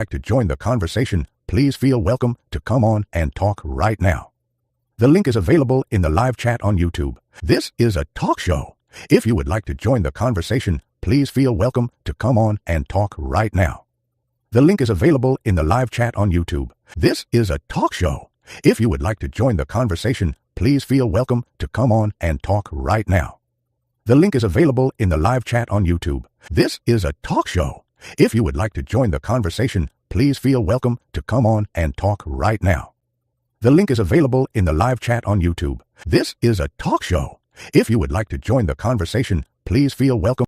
like to join the conversation, please feel welcome to come on and talk right now. The link is available in the live chat on YouTube. This is a talk show. If you would like to join the conversation, please feel welcome to come on and talk right now. The link is available in the live chat on YouTube. This is a talk show. If you would like to join the conversation, please feel welcome to come on and talk right now. The link is available in the live chat on YouTube. This is a talk show. If you would like to join the conversation, please feel welcome to come on and talk right now. The link is available in the live chat on YouTube. This is a talk show. If you would like to join the conversation, please feel welcome.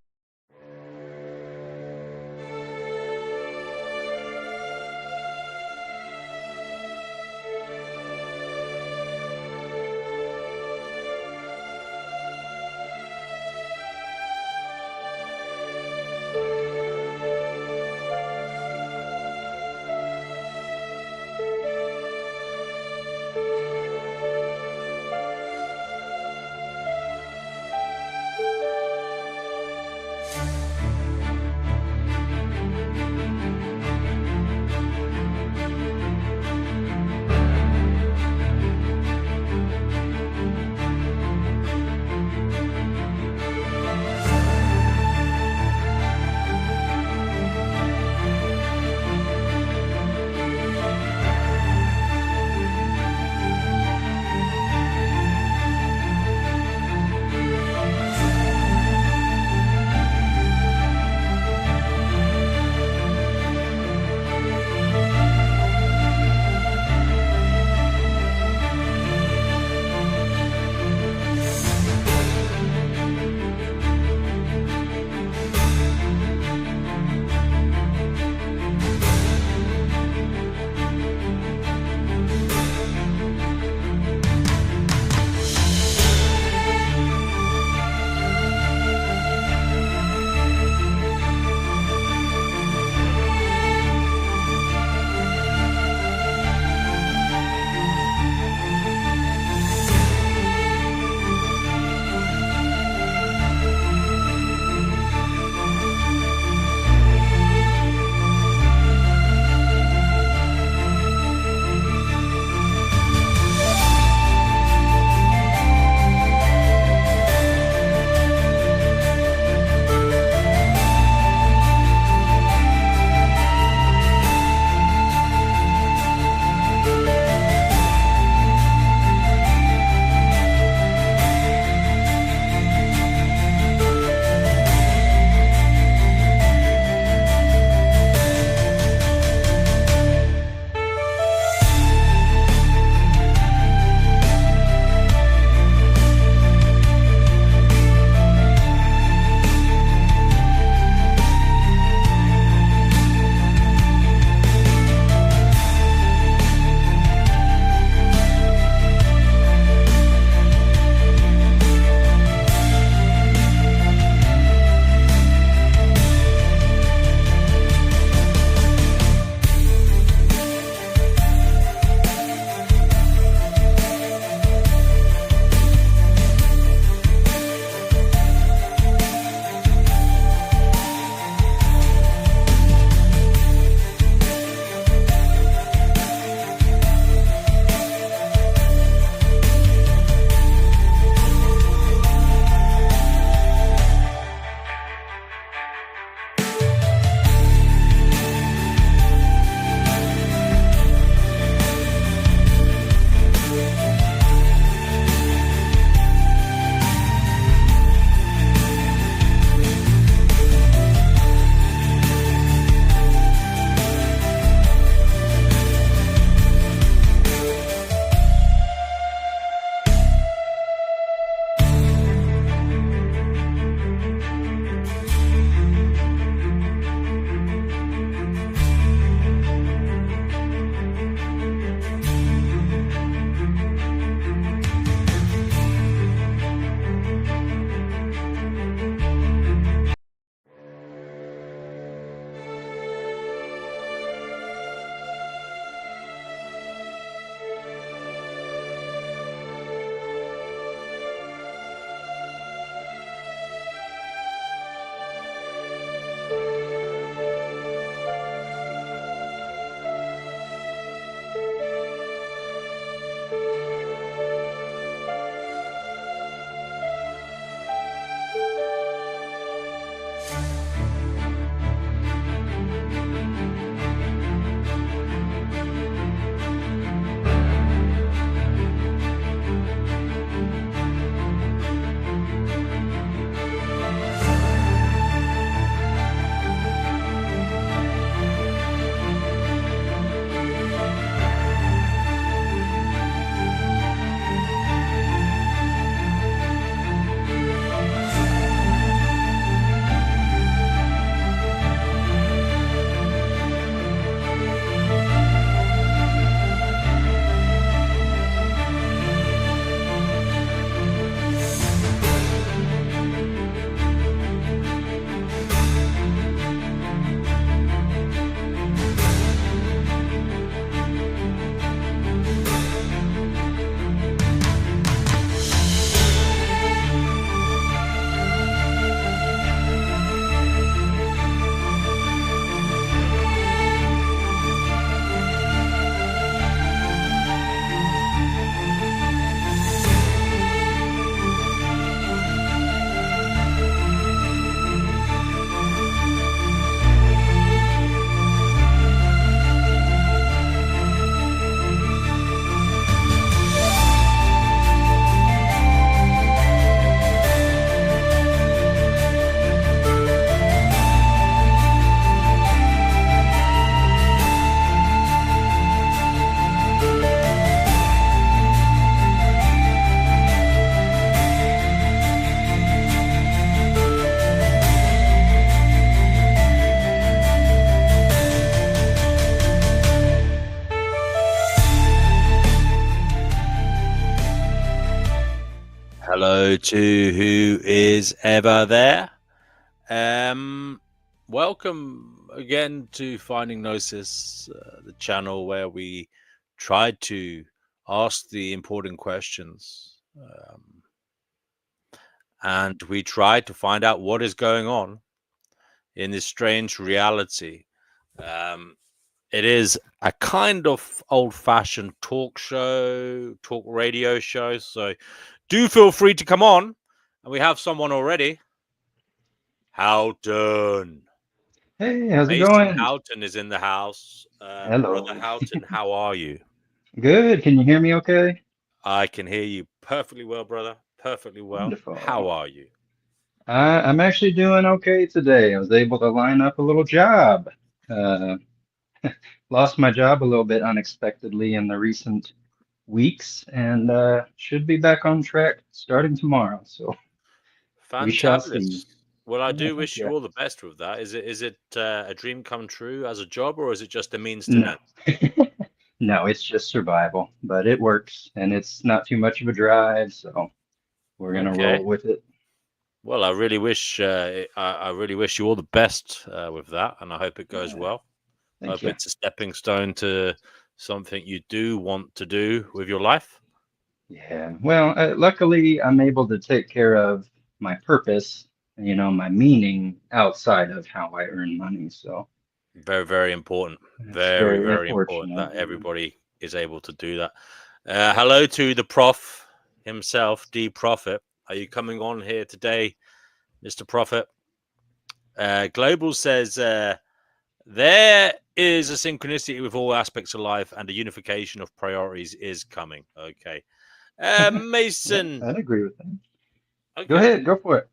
Hello to who is ever there. Welcome again to Finding Gnosis, the channel where we try to ask the important questions, and we try to find out what is going on in this strange reality. It is a kind of old-fashioned talk radio show, so do feel free to come on. And we have someone already. Houghton. Hey, how's it Mason going? Houghton is in the house. Hello. Brother Houghton, how are you? Good. Can you hear me okay? I can hear you perfectly well, brother. Perfectly well. How Wonderful. are you? I'm actually doing okay today. I was able to line up a little job. Uh, Lost my job a little bit unexpectedly in the recent weeks and should be back on track starting tomorrow. So we shall see. Fantabulous. Well, I Yeah, do thank wish you you. all the best with that. Is it a dream come true as a job, or is it just a means to an No. end? No, it's just survival, but it works and it's not too much of a drive, so we're gonna Okay. roll with it. Well, I really wish I really wish you all the best with that, and I hope it goes Yeah, well. thank Hope you. it's a stepping stone to something you do want to do with your life. Yeah, well, luckily I'm able to take care of my purpose, my meaning outside of how I earn money. So Very, very important. it's Very, very very important fortunate. that everybody is able to do that. Hello to the prof himself, D Prophet. Are you coming on here today, Mr. Prophet? Global says there is a synchronicity with all aspects of life and a unification of priorities is coming. Okay. Yeah, Mason. I'd agree with that. Go Okay. ahead, go for it.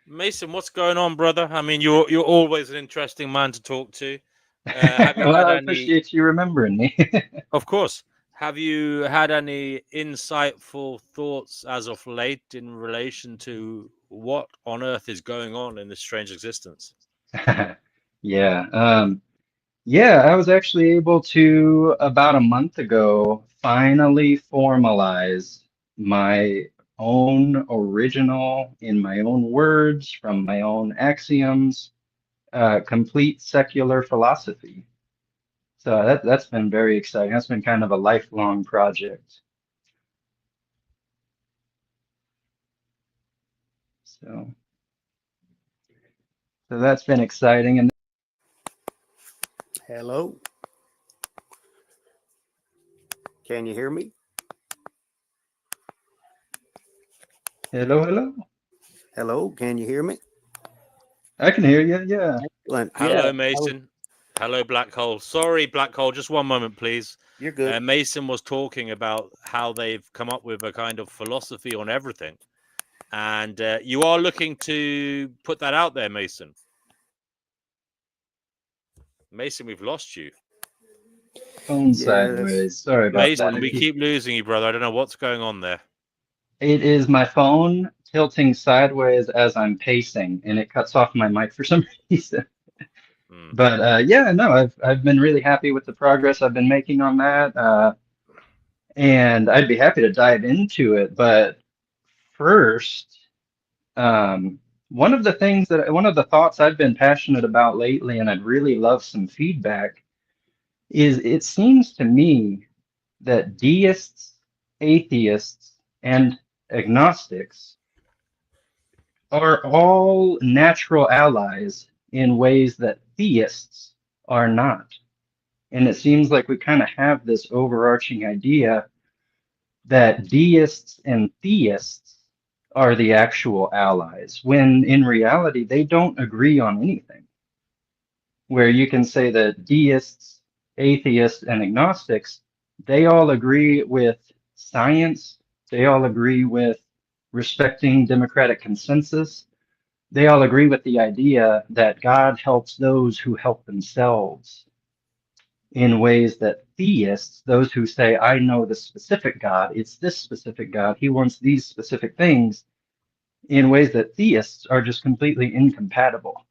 Mason, what's going on, brother? I mean, you're always an interesting man to talk to. Have you Well, had I any? appreciate you remembering me. Of course. Have you had any insightful thoughts as of late in relation to what on earth is going on in this strange existence? Yeah, yeah, I was actually able to, about a month ago, finally formalize my own original, in my own words, from my own axioms, complete secular philosophy. So that's been very exciting. That's been kind of a lifelong project. So so that's been exciting. And Hello. Can you hear me? hello, hello. Hello. Can you hear me? I can hear you. Yeah. Excellent. Hello, Mason. Hello, Black Hole. Sorry, Black Hole. Just one moment, please. You're good. Mason was talking about how they've come up with a kind of philosophy on everything. And you are looking to put that out there, Mason. Mason, we've lost you. Phone Yes. sideways. Sorry about that. Mason, we keep losing you, brother. I don't know what's going on there. It is my phone tilting sideways as I'm pacing, and it cuts off my mic for some reason. Hmm. But yeah, no, I've been really happy with the progress I've been making on that, and I'd be happy to dive into it. But first, one of the thoughts I've been passionate about lately, and I'd really love some feedback, is it seems to me that deists, atheists, and agnostics are all natural allies in ways that theists are not. And it seems like we kind of have this overarching idea that deists and theists are the actual allies, when in reality, they don't agree on anything. Where you can say that deists, atheists, and agnostics, they all agree with science, they all agree with respecting democratic consensus, they all agree with the idea that God helps those who help themselves, in ways that theists, those who say, I know the specific God, it's this specific God, he wants these specific things, in ways that theists are just completely incompatible.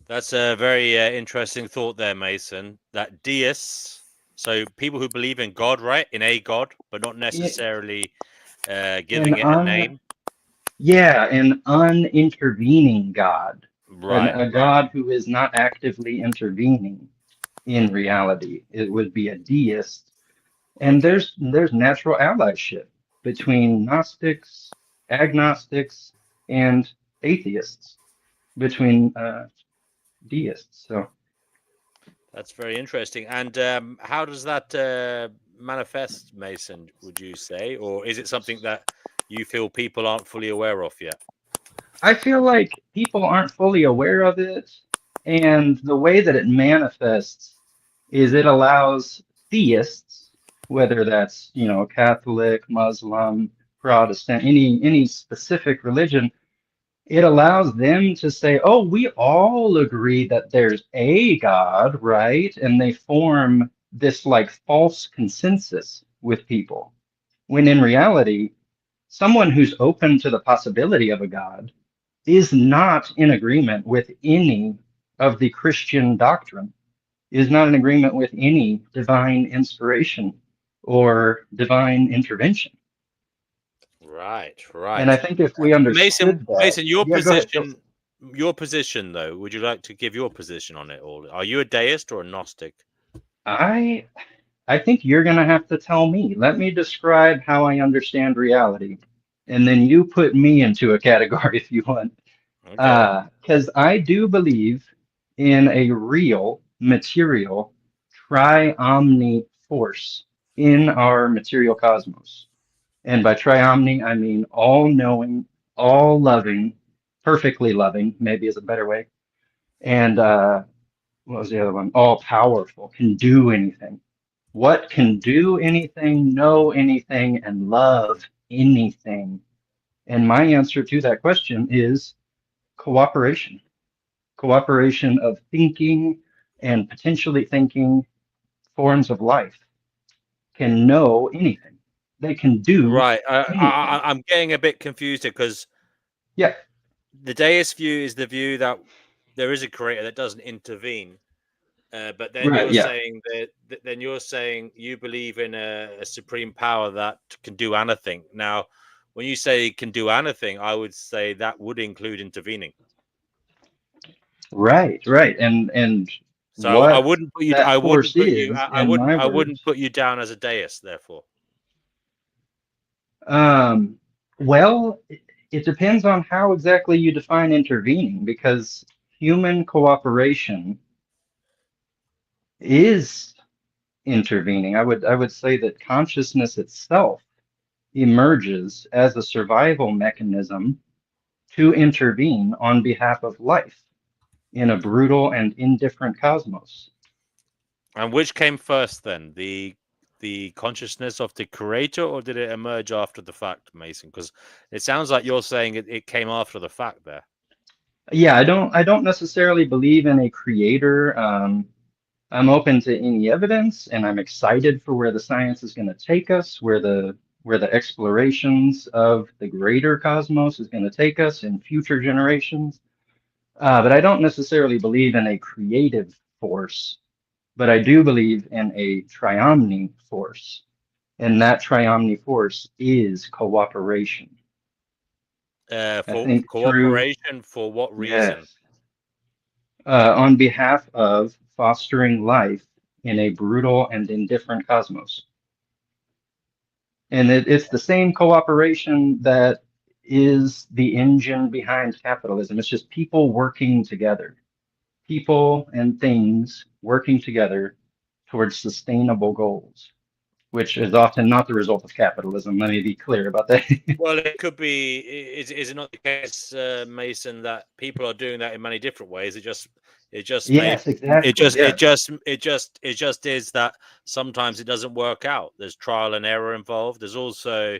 That's a very interesting thought there, Mason. That deists, so people who believe in God, right? In a God, but not necessarily giving it a name. Yeah, an unintervening God, Right. a God who is not actively intervening in reality. It would be a deist. And Okay. there's natural allyship between Gnostics, agnostics, and atheists, between deists. So That's very interesting. And how does that manifest, Mason, would you say? Or is it something that you feel people aren't fully aware of yet? I feel like people aren't fully aware of it, and the way that it manifests is it allows theists, whether that's, Catholic, Muslim, Protestant, any specific religion, it allows them to say, oh, we all agree that there's a God, right? And they form this like false consensus with people. When in reality, someone who's open to the possibility of a God is not in agreement with any of the Christian doctrine, is not in agreement with any divine inspiration or divine intervention. Right, And I right. think if we Mason, understood that, Mason, your yeah, go ahead. position though, would you like to give your position on it all? Are you a deist or a Gnostic? I think you're going to have to tell me. Let me describe how I understand reality, and then you put me into a category if you want. Okay. Because I do believe in a real material triomni force in our material cosmos. And by triomni, I mean all knowing, all loving, perfectly loving, maybe is a better way. And what was the other one? All powerful, can do anything. What can do anything, know anything, and love anything? And my answer to that question is cooperation. Cooperation of thinking and potentially thinking forms of life can know anything. They can do Right. anything. I'm getting a bit confused here because Yeah, the deist view is the view that there is a creator that doesn't intervene. But then right. you're Yeah, saying then you're saying you believe in a supreme power that can do anything. Now, when you say it can do anything, I would say that would include intervening. right. And So I what wouldn't put you. that force is, I in my wouldn't words, put you down as a deist. Therefore, um, well, it depends on how exactly you define intervening, because human cooperation is intervening. I would say that consciousness itself emerges as a survival mechanism to intervene on behalf of life in a brutal and indifferent cosmos. and which came first then, the consciousness of the creator, or did it emerge after the fact, Mason? Because it sounds like you're saying it came after the fact there. Yeah, I don't necessarily believe in a creator. I'm open to any evidence, and I'm excited for where the science is going to take us, where the explorations of the greater cosmos is going to take us in future generations. But I don't necessarily believe in a creative force, but I do believe in a triomni force, and that triomni force is cooperation. I For think through, cooperation, for what reason? yes, on behalf of fostering life in a brutal and indifferent cosmos. And it's the same cooperation that is the engine behind capitalism. It's just people working together, people and things working together towards sustainable goals, which is often not the result of capitalism. Let me be clear about that. Well, it could be. Is it not the case, Mason, that people are doing that in many different ways? It just may Yes, exactly. Yes. it just is that sometimes it doesn't work out. There's trial and error involved. There's also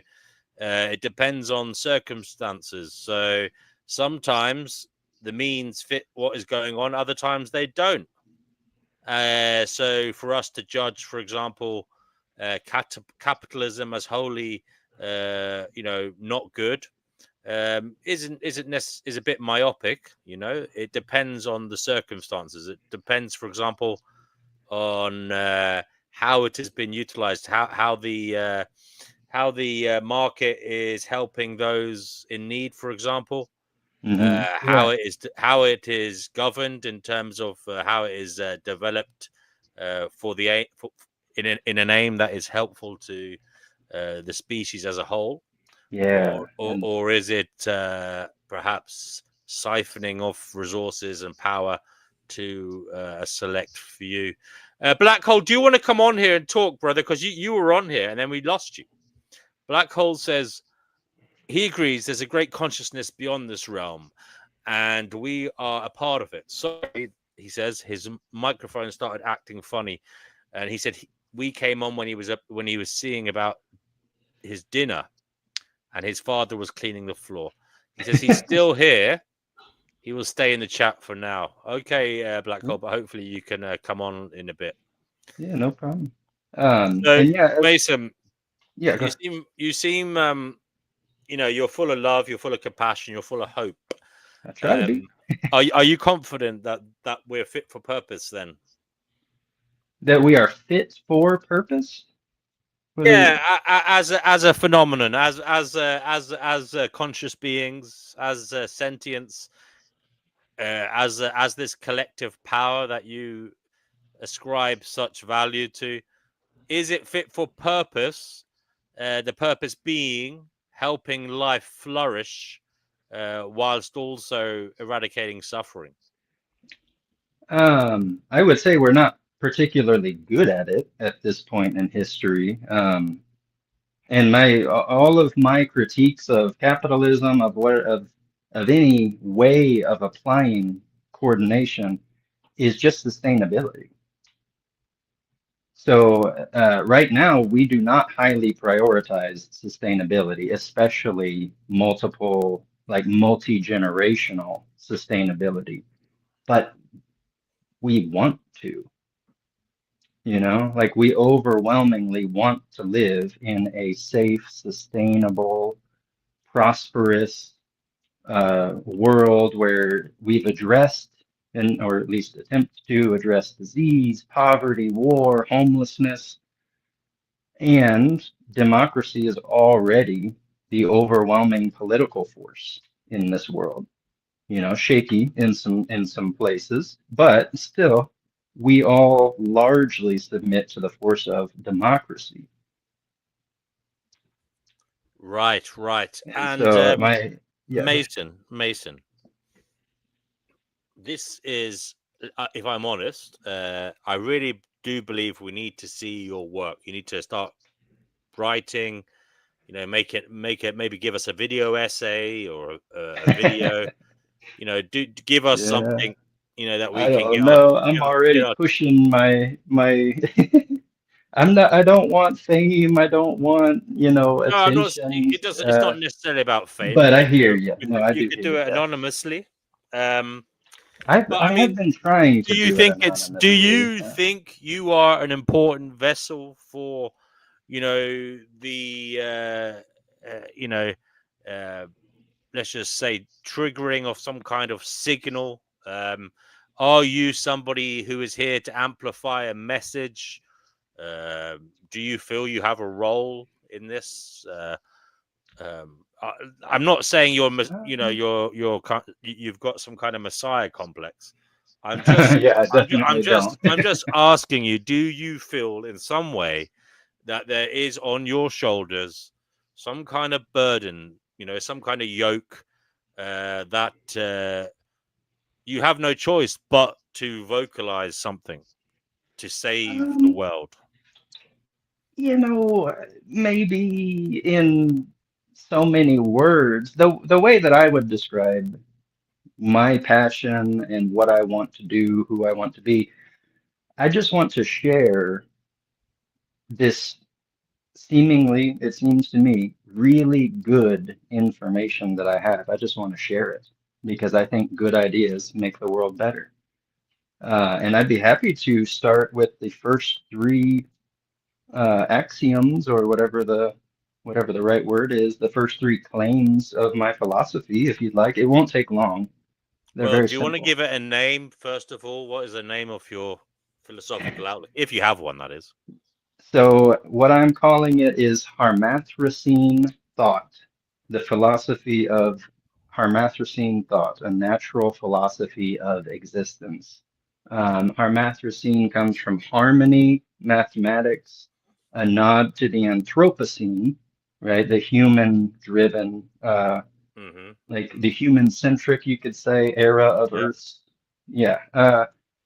it depends on circumstances. So sometimes the means fit what is going on. Other times they don't. So for us to judge, for example, capitalism as wholly, not good, is a bit myopic. It depends on the circumstances. It depends, for example, on how it has been utilized, market is helping those in need, for example. Mhm. How it is governed in terms of how it is developed in an aim that is helpful to the species as a whole, Yeah. And or is it perhaps siphoning off resources and power to a select few? Black Hole, do you want to come on here and talk, brother? Because you were on here and then we lost you. Black Hole says he agrees there's a great consciousness beyond this realm, and we are a part of it. Sorry, he says his microphone started acting funny, and he said we came on when he was seeing about his dinner, and his father was cleaning the floor. He says he's still here. He will stay in the chat for now. Okay, Black Hole, but hopefully you can come on in a bit. yeah, no problem. So, And yeah, Mason, yeah, go you seem you're full of love, you're full of compassion, you're full of hope. I try to be. Are you confident that we're fit for purpose then? That we are fit for purpose? Yeah, as a phenomenon, as conscious beings, as sentience, as this collective power that you ascribe such value to, is it fit for purpose? The purpose being helping life flourish, whilst also eradicating suffering. I would say we're not particularly good at it at this point in history. And all of my critiques of capitalism, of any way of applying coordination, is just sustainability. So right now, we do not highly prioritize sustainability, especially multi-generational sustainability. But we want to, like we overwhelmingly want to live in a safe, sustainable, prosperous world where we've addressed or at least attempt to address disease, poverty, war, homelessness, and democracy is already the overwhelming political force in this world. Shaky in some places, but still, we all largely submit to the force of democracy. Right. And so Mason, this is, if I'm honest, I really do believe we need to see your work. You need to start writing, make it, maybe give us a video essay or a video. Give us something, that we can get. No, I'm already pushing my. I don't want fame. I don't want, attention. It's not necessarily about fame. But I hear you. No, I do. You could do it anonymously. I have been trying to. Do you think you are an important vessel for, let's just say triggering of some kind of signal? Are you somebody who is here to amplify a message? Do you feel you have a role in this? I'm not saying you've got some kind of messiah complex. I'm just I'm just asking you, do you feel in some way that there is on your shoulders some kind of burden, some kind of yoke, that you have no choice but to vocalize something to save the world? Maybe in so many words, the way that I would describe my passion and what I want to do, who I want to be, I just want to share this seemingly, it seems to me, really good information that I have. I just want to share it because I think good ideas make the world better. And I'd be happy to start with the first three axioms, or whatever the right word is, the first three claims of my philosophy, if you'd like. It won't take long. Do you want to give it a name, first of all? What is the name of your philosophical outlook? If you have one, that is. So what I'm calling it is Harmathracene thought, the philosophy of Harmathracene thought, a natural philosophy of existence. Harmathracene comes from harmony, mathematics, a nod to the Anthropocene, right? The human-driven, Mm-hmm. like the human-centric, you could say, era of Yeah. Earth's. Yeah.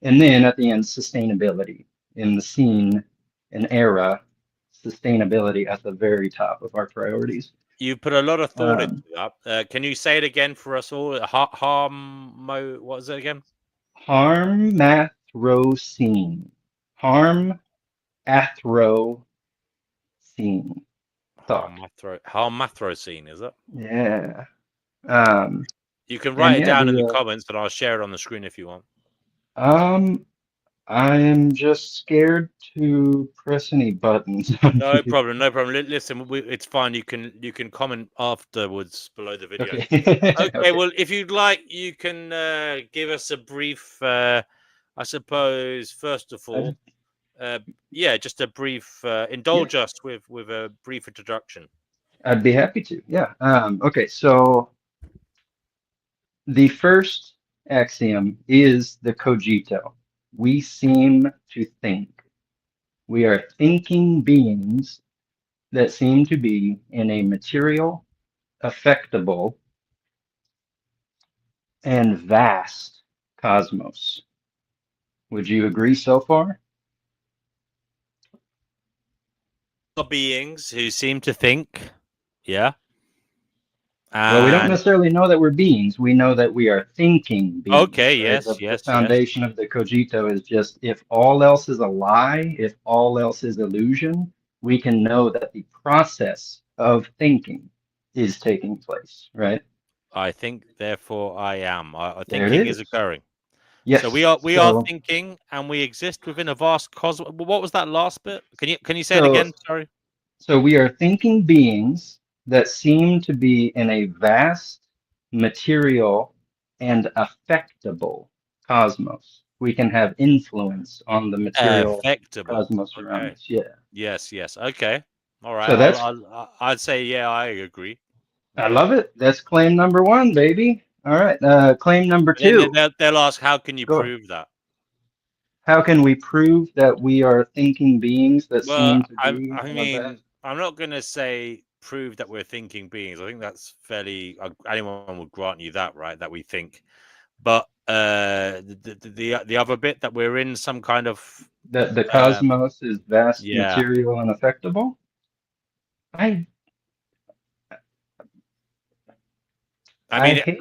And then at the end, sustainability in the scene, an era, sustainability at the very top of our priorities. You put a lot of thought into Um, that. Can you say it again for us all? What is it again? Harmathrocene. Harmathrocene thought. Harmathrocene, is it? Yeah. Um, You can and write it yeah, down in the comments, and I'll share it on the screen if you want. um, I'm just scared to press any buttons. No problem, no problem. Listen, it's fine. You can comment afterwards below the video. Okay. Okay, Okay. well, if you'd like, you can give us a brief. I suppose first of all, yeah, just a brief. Indulge us with a brief introduction. I'd be happy to. Yeah. Okay. So the first axiom is the cogito. We seem to think. We are thinking beings that seem to be in a material, affectable, and vast cosmos. Would you agree so far? Beings who seem to think, yeah. Well, we don't And necessarily know that we're beings. We know that we are thinking beings. okay, Right? yes, The yes, foundation of the cogito is just if all else is a lie, if all else is illusion, we can know that the process of thinking is taking place, right? I think, therefore, I am. There it Thinking is is. occurring. So Yes. we are thinking, and we exist within a vast cosmos. What was that last bit? Can you say it So again? Sorry. so we are thinking beings that seem to be in a vast material and affectable cosmos. We can have influence on the material Affectable. cosmos around Okay. us. Yeah. Yes. Yes. Okay. All right. So that's, I'd say yeah. I agree. I Yeah. love it. That's claim number one, baby. All right. Claim number But then two. they'll ask, how can you Go ahead. prove that? How can we prove that we are thinking beings that Well, seem to be I in a vast? mean, I'm not going to say prove that we're thinking beings. I think that's fairly. Anyone would grant you that, right? That we think. But the other bit that we're in some kind of That the um, cosmos is vast, yeah. material, and affectable? I I I mean, hate to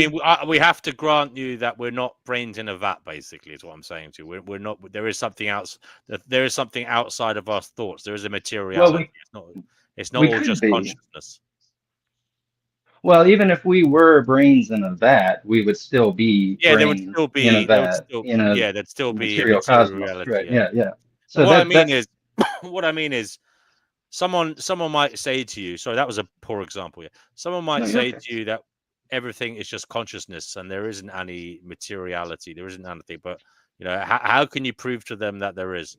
say, we have to grant you that we're not brains in a vat. Basically, is what I'm saying to you. We're not. There is something else. There is something outside of our thoughts. There is a well, materiality. It's not we all could just be. consciousness. Well, even if we were brains in a vat, we would still be Yeah, brains in a vat in a there'd still be a material material cosmos, reality. right? Yeah. Yeah, yeah. And So what I mean that's is, what I mean is, someone might say to you. Sorry, that was a poor example. Yeah, someone no, might you're say okay. to you that everything is just consciousness and there isn't any materiality. There isn't anything. But how can you prove to them that there is?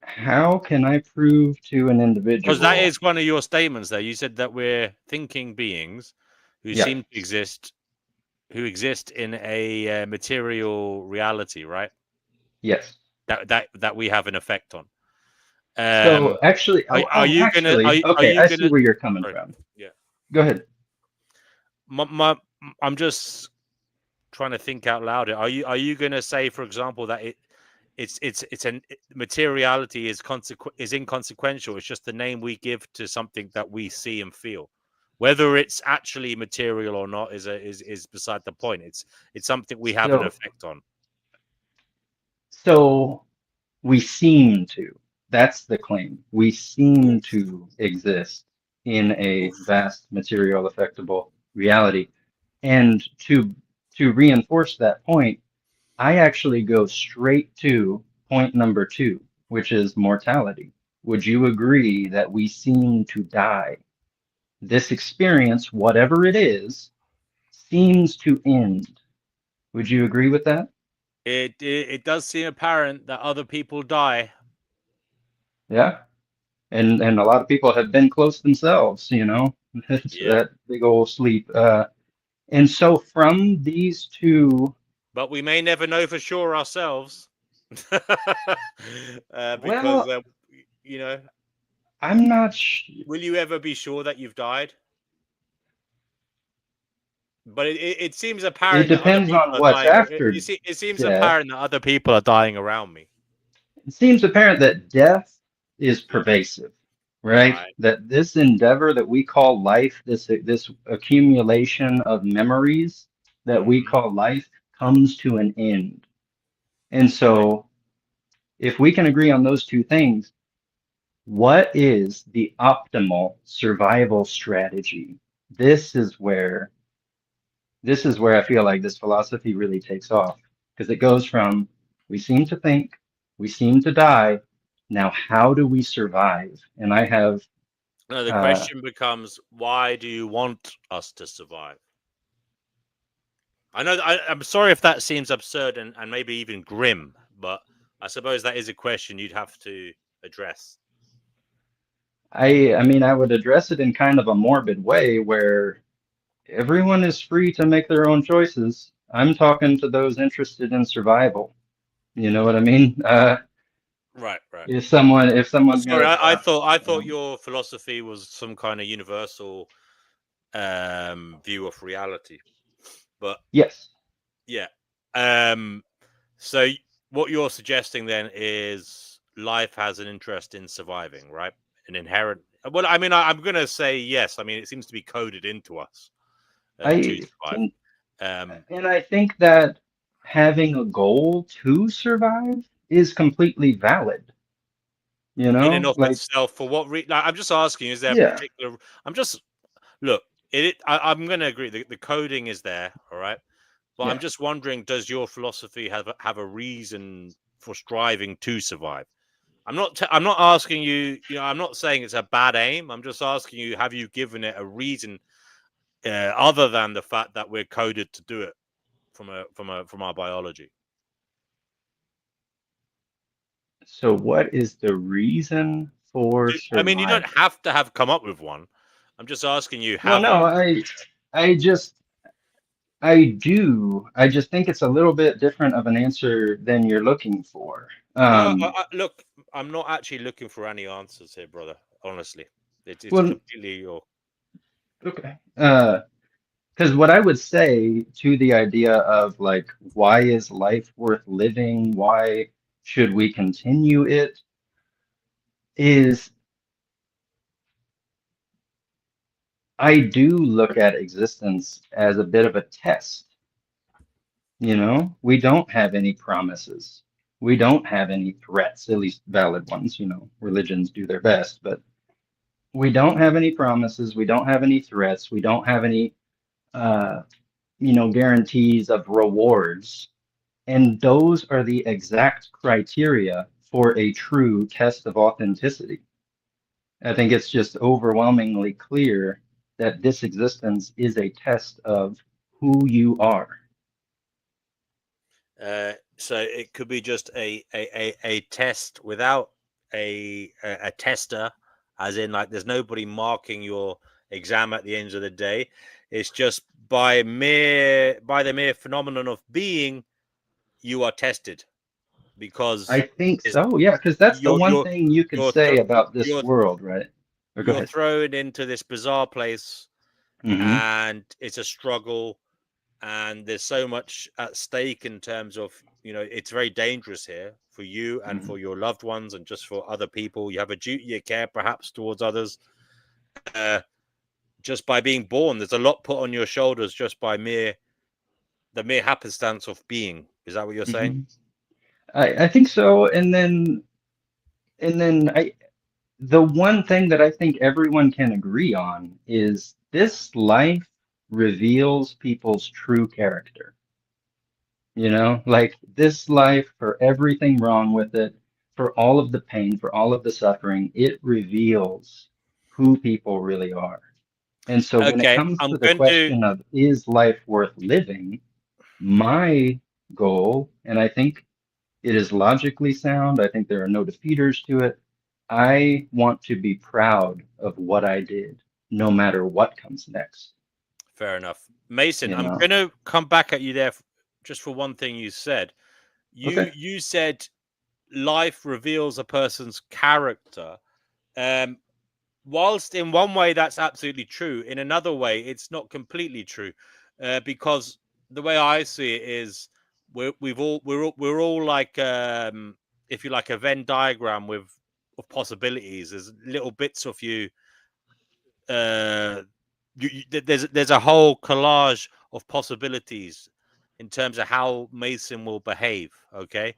How can I prove to an Because that individual? is one of your statements there. You said that we're thinking beings who Yeah, seem to exist, who exist in a material reality, right? yes. That we have an effect on. So actually, Are you gonna? actually, Are okay, you I see gonna? where you're coming Sorry. from. Yeah. Go ahead. My, I'm just trying to think out loud. Are you gonna say, for example, that materiality is inconsequential? It's just the name we give to something that we see and feel. Whether it's actually material or not is beside the point. It's something we have an So, effect on. so we seem to. That's the claim. We seem Oof. to exist in a Oof. vast material affectable reality. And to reinforce that point, I actually go straight to point number two, which is mortality. Would you agree that we seem to die? This experience, whatever it is, seems to end. Would you agree with that? It does seem apparent that other people die. Yeah. And a lot of people have been close themselves, you know, to Yeah. that big old sleep. And so from these two, But we may never know for sure ourselves. Because, well, you know, I'm not will you ever be sure that you've died? But it seems it apparent that other depends people on are what's dying. after It seems death. apparent that other people are dying around me. It seems apparent that death is pervasive, right? Right. That this endeavor that we call life, this accumulation of memories that we Mhm. call life, comes to an end. And so, if we can agree on those two things, what is the optimal survival strategy? This is where I feel like this philosophy really takes off, because it goes from we seem to think, we seem to die. Now, how do we survive? And I have, No, the question becomes, why do you want us to survive? I know I'm sorry if that seems absurd and maybe even grim, but I suppose that is a question you'd have to address. I mean, I would address it in kind of a morbid way where everyone is free to make their own choices. I'm talking to those interested in survival. You know what I mean? Right. If someone's Sorry, gonna I thought you know, your philosophy was some kind of universal view of reality, but yes. yeah. So what you're suggesting then is life has an interest in surviving, right? An inherent. Well, I mean, I'm going to say yes. I mean, it seems to be coded into us to I survive. think, and I think that having a goal to survive is completely valid. You In and know, of like, itself, for what reason? I'm just asking. Is there a yeah, particular? I'm just look. I'm going to agree. The coding is there, all right. But I'm yeah. just wondering, does your philosophy have a reason for striving to survive? I'm not asking you. You know, I'm not saying it's a bad aim. I'm just asking you, have you given it a reason other than the fact that we're coded to do it from our biology? So, what is the reason for I mean, you don't survival? have to have come up with one. I'm just asking you, Well, have no, you? I just, I do. I just think it's a little bit different of an answer than you're looking for. No, look, I'm not actually looking for any answers here, brother. Honestly, it's Well, completely your. okay. Because what I would say to the idea of like, why is life worth living? Why should we continue it? Is I do look at existence as a bit of a test. You know, we don't have any promises. We don't have any threats, at least valid ones. You know, religions do their best, but we don't have any promises. We don't have any threats. We don't have any, uh, guarantees of rewards. And those are the exact criteria for a true test of authenticity. I think it's just overwhelmingly clear that this existence is a test of who you are. So it could be just a test without a tester, as in like there's nobody marking your exam at the end of the day. It's just by the mere phenomenon of being, you are tested I because think it's, so, yeah, because that's the you're one you're thing you could you're say th- about this you're world, right? Or go you're ahead. thrown into this bizarre place, Hmm. and it's a struggle, and there's so much at stake in terms of, it's very dangerous here for you and Hmm. for your loved ones and just for other people. You have a duty of care perhaps towards others. Just by being born, there's a lot put on your shoulders just by the mere happenstance of being. Is that what you're saying? Hmm. I think so, and then the one thing that I think everyone can agree on is this life reveals people's true character. You know, like this life, for everything wrong with it, for all of the pain, for all of the suffering, it reveals who people really are. And so when it Okay, comes I'm to the going to question of is life worth living, my goal, and I think it is logically sound. I think there are no defeaters to it. I want to be proud of what I did, no matter what comes next. Fair enough. Mason, You I'm know? going to come back at you there just for one thing you said. Okay. You said life reveals a person's character. Whilst in one way that's absolutely true, in another way it's not completely true, because the way I see it is we're all like, if you like, a Venn diagram of possibilities. There's little bits of you. There's a whole collage of possibilities in terms of how Mason will behave. Okay,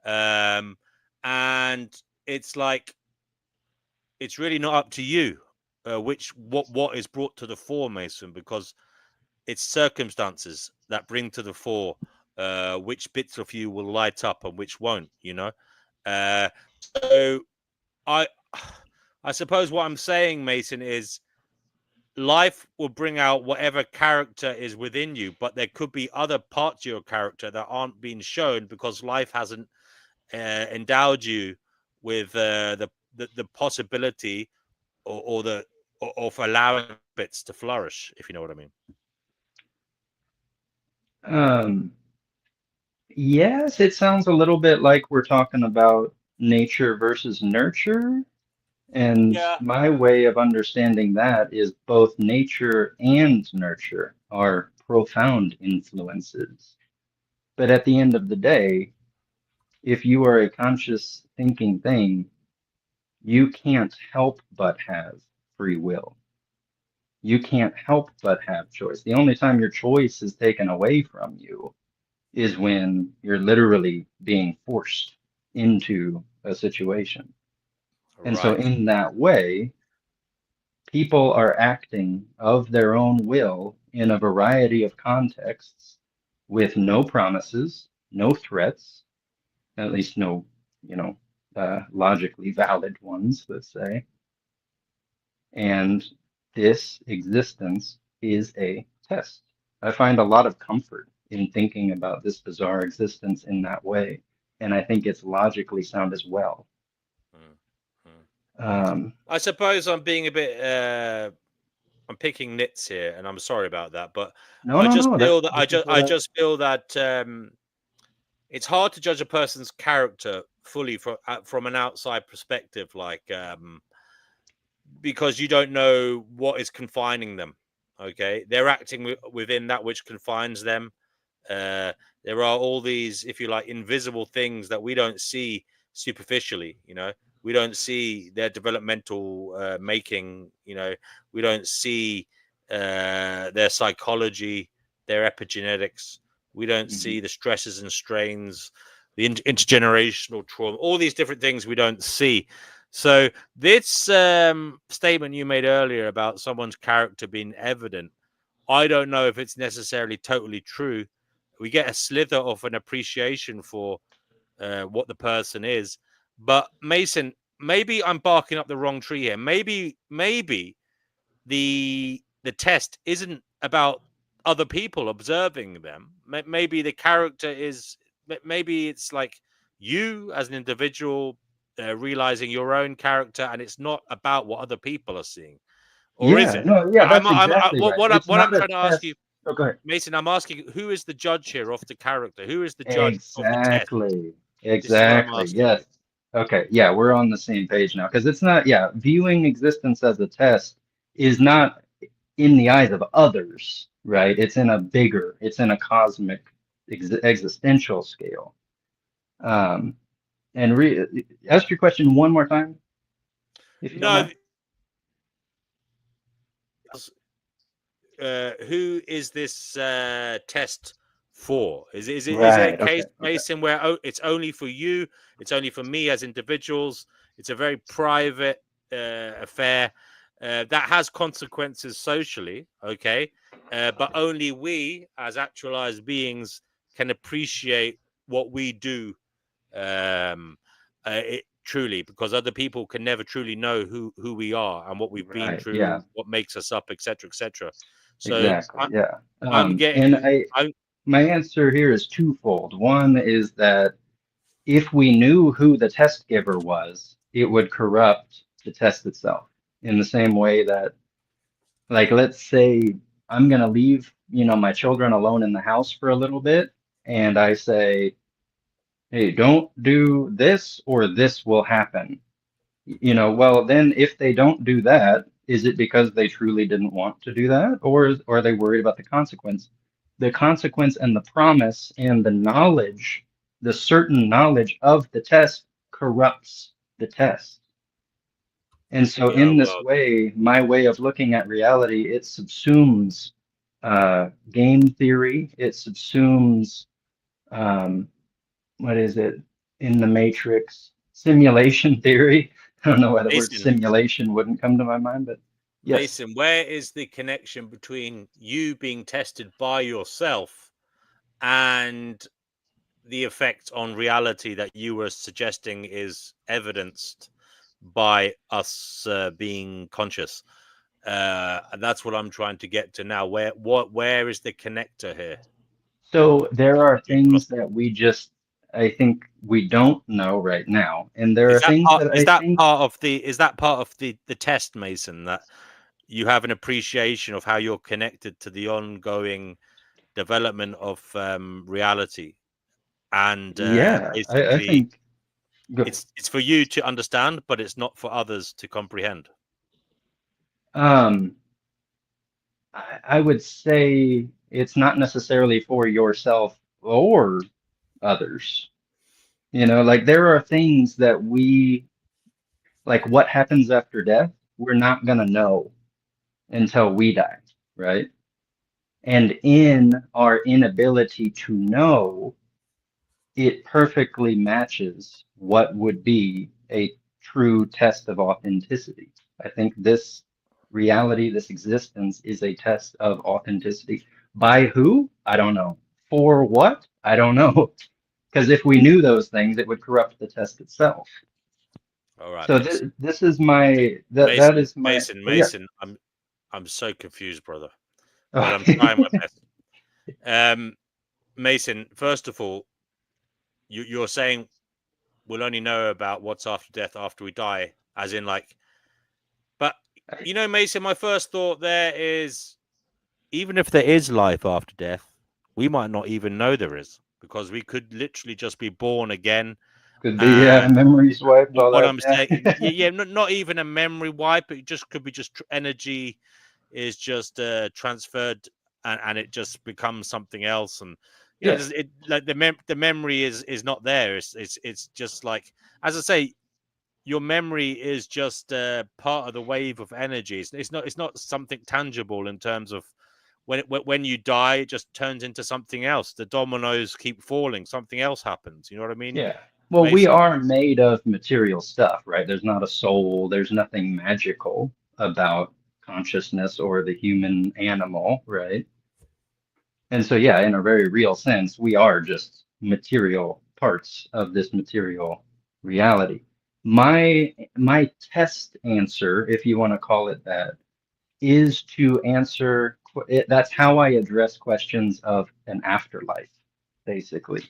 and it's like it's really not up to you what is brought to the fore, Mason, because it's circumstances that bring to the fore which bits of you will light up and which won't. So I suppose what I'm saying, Mason, is life will bring out whatever character is within you, but there could be other parts of your character that aren't being shown because life hasn't endowed you with the possibility of allowing bits to flourish, if you know what I mean. Yes, it sounds a little bit like we're talking about nature versus nurture. And Yeah. my way of understanding that is both nature and nurture are profound influences. But at the end of the day, if you are a conscious thinking thing, you can't help but have free will. You can't help but have choice. The only time your choice is taken away from you is when you're literally being forced into a situation. And so Right. in that way, people are acting of their own will in a variety of contexts with no promises, no threats, at least no, logically valid ones, let's say. And this existence is a test. I find a lot of comfort in thinking about this bizarre existence in that way. And I think it's logically sound as well. I suppose I'm being a bit I'm picking nits here, and I'm sorry about that, but I just feel that it's hard to judge a person's character fully from an outside perspective, like because you don't know what is confining them. Okay, they're acting within that which confines them. There are all these, if you like, invisible things that we don't see superficially. We don't see their developmental making. We don't see their psychology, their epigenetics. We don't see the stresses and strains, the intergenerational trauma, all these different things we don't see. So this statement you made earlier about someone's character being evident, I don't know if it's necessarily totally true. We get a slither of an appreciation for what the person is. But Mason, maybe I'm barking up the wrong tree here. Maybe the test isn't about other people observing them. Maybe the character is, maybe it's like you as an individual realizing your own character, and it's not about what other people are seeing. Or is it? That's exactly right. What I'm trying to ask you, Oh, go ahead. Mason, I'm asking, who is the judge here of the character? Who is the judge of the test? Exactly. Yes. Okay. Yeah, we're on the same page now because it's not, viewing existence as a test is not in the eyes of others, right? It's in a cosmic existential scale. And ask your question one more time, if you don't mind. Who is this test for? Is it a case, Mason, where it's only for you, it's only for me as individuals, it's a very private affair that has consequences socially, okay? But only we as actualized beings can appreciate what we do truly, because other people can never truly know who we are and what we've been through, what makes us up, etc., etc. So exactly. I'm getting. And my answer here is twofold. One is that if we knew who the test giver was, it would corrupt the test itself in the same way that, like, let's say I'm going to leave, my children alone in the house for a little bit, and I say, hey, don't do this or this will happen. Well, then if they don't do that, is it because they truly didn't want to do that, or are they worried about the consequence? The consequence and the promise and the knowledge, the certain knowledge of the test corrupts the test. And so in this way, my way of looking at reality, it subsumes game theory. It subsumes, what is it, in the Matrix, simulation theory. I don't know why the word simulation wouldn't come to my mind, but yes. Mason, where is the connection between you being tested by yourself and the effect on reality that you were suggesting is evidenced by us being conscious? And that's what I'm trying to get to now. Where is the connector here? So there are things that I think we don't know right now, and there are things that is that part of the test, Mason, that you have an appreciation of how you're connected to the ongoing development of reality, and I think it's for you to understand, but it's not for others to comprehend. I would say it's not necessarily for yourself or others. Like there are things that like what happens after death, we're not going to know until we die, right? And in our inability to know, it perfectly matches what would be a true test of authenticity. I think this reality, this existence is a test of authenticity. By who? I don't know. For what? I don't know. Because if we knew those things, it would corrupt the test itself. All right. So this is my that is my Mason. Yeah. I'm so confused, brother. But I'm trying my best. Mason, first of all, you're saying we'll only know about what's after death after we die, as in like. But Mason, my first thought there is, even if there is life after death, we might not even know there is, because we could literally just be born again. Could be, memories wiped. What I'm saying, not even a memory wipe. It just could be just energy is just transferred, and it just becomes something else. And like the memory is not there. It's just like, as I say, your memory is just part of the wave of energy. It's not something tangible in terms of when you die, it just turns into something else. The dominoes keep falling. Something else happens. You know what I mean? Yeah. Well, we are made of material stuff, right? There's not a soul. There's nothing magical about consciousness or the human animal, right? And so, yeah, in a very real sense, we are just material parts of this material reality. My test answer, if you want to call it that, is to answer. That's how I address questions of an afterlife, basically.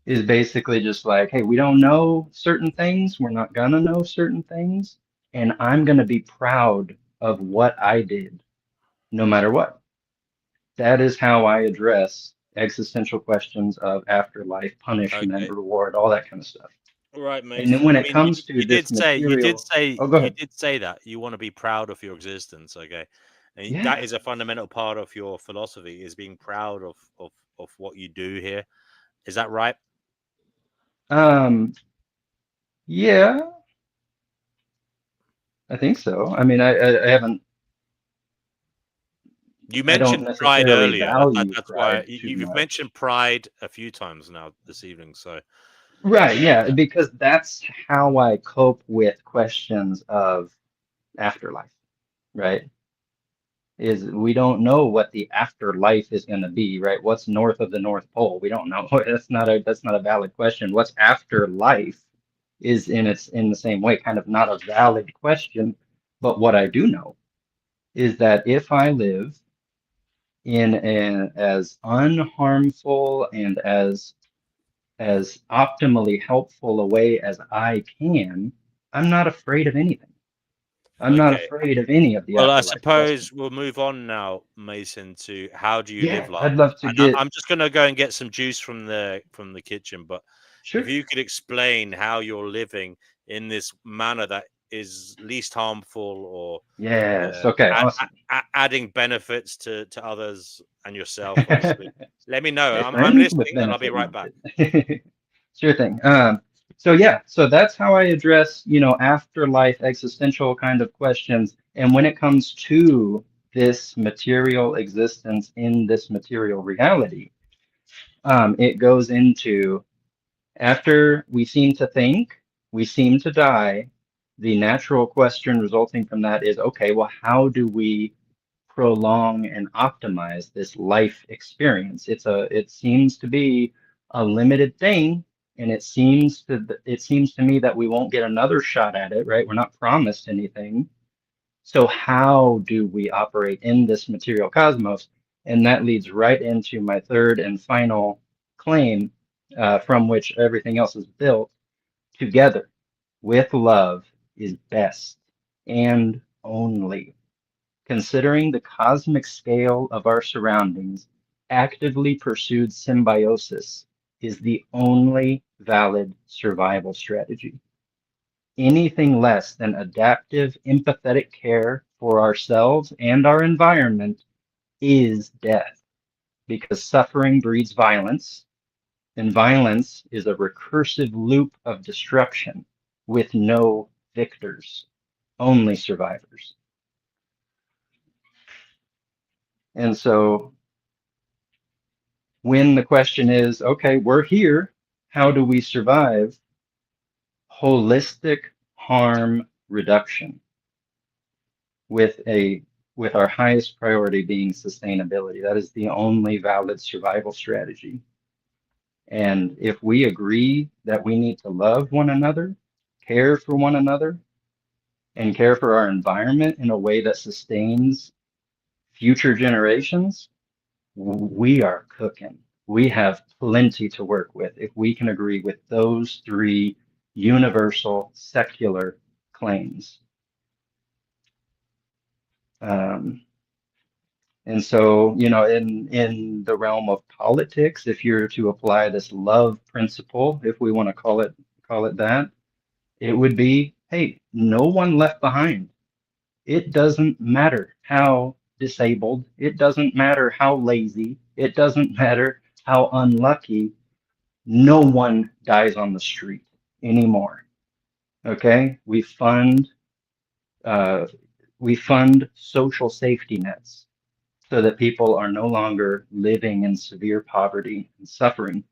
Is basically just like, hey, we don't know certain things. We're not gonna know certain things, and I'm gonna be proud of what I did, no matter what. That is how I address existential questions of afterlife, punishment, reward, all that kind of stuff. Right, mate. And then when it comes to this material, you did say that you want to be proud of your existence, okay? And that is a fundamental part of your philosophy, is being proud of what you do here. Is that right? Yeah, I think so. I mean, I haven't. You mentioned pride earlier. That's why you've mentioned pride a few times now this evening. So, right, yeah, because that's how I cope with questions of afterlife, right? Is we don't know what the afterlife is going to be, right? What's north of the North Pole? We don't know. That's not a valid question. What's afterlife is in the same way kind of not a valid question. But what I do know is that if I live in an as unharmful and as optimally helpful a way as I can, I'm not afraid of anything. I'm not Okay. afraid of any of the Well, I afterlife questions. suppose we'll move on now, Mason, to how do you live Yeah, life? I'd love to And get, I'm just going to go and get some juice from the kitchen. But if sure. you could explain how you're living in this manner that is least harmful, or Yes. Okay. Awesome. adding benefits to others and yourself, obviously, let me know. Hey, I'm friends with listening, and I'll be benefit right back. minded. Sure thing. So yeah, so that's how I address, afterlife existential kind of questions. And when it comes to this material existence in this material reality, it goes into after we seem to think, we seem to die. The natural question resulting from that is, okay, well, how do we prolong and optimize this life experience? It seems to be a limited thing, and it seems to me that we won't get another shot at it, right? We're not promised anything. So how do we operate in this material cosmos? And that leads right into my third and final claim, from which everything else is built. Together with love is best and only. Considering the cosmic scale of our surroundings, actively pursued symbiosis is the only valid survival strategy. Anything less than adaptive, empathetic care for ourselves and our environment is death, because suffering breeds violence, and violence is a recursive loop of destruction with no victors, only survivors. And so when the question is, okay, we're here, how do we survive? Holistic harm reduction, with our highest priority being sustainability. That is the only valid survival strategy. And if we agree that we need to love one another, care for one another, and care for our environment in a way that sustains future generations, we are cooking. We have plenty to work with if we can agree with those three universal secular claims. And so, in the realm of politics, if you're to apply this love principle, if we want to call it that, it would be, hey, no one left behind. It doesn't matter how disabled, it doesn't matter how lazy, it doesn't matter how unlucky, no one dies on the street anymore. Okay? We fund social safety nets so that people are no longer living in severe poverty and suffering,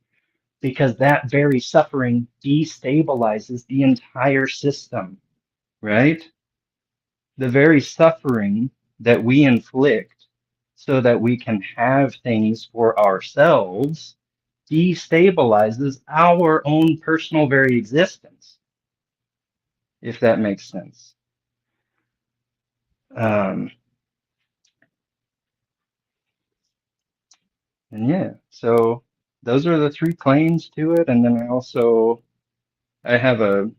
because that very suffering destabilizes the entire system, right? The very suffering that we inflict so that we can have things for ourselves destabilizes our own personal very existence, if that makes sense. And yeah, so those are the three claims to it. And then I have a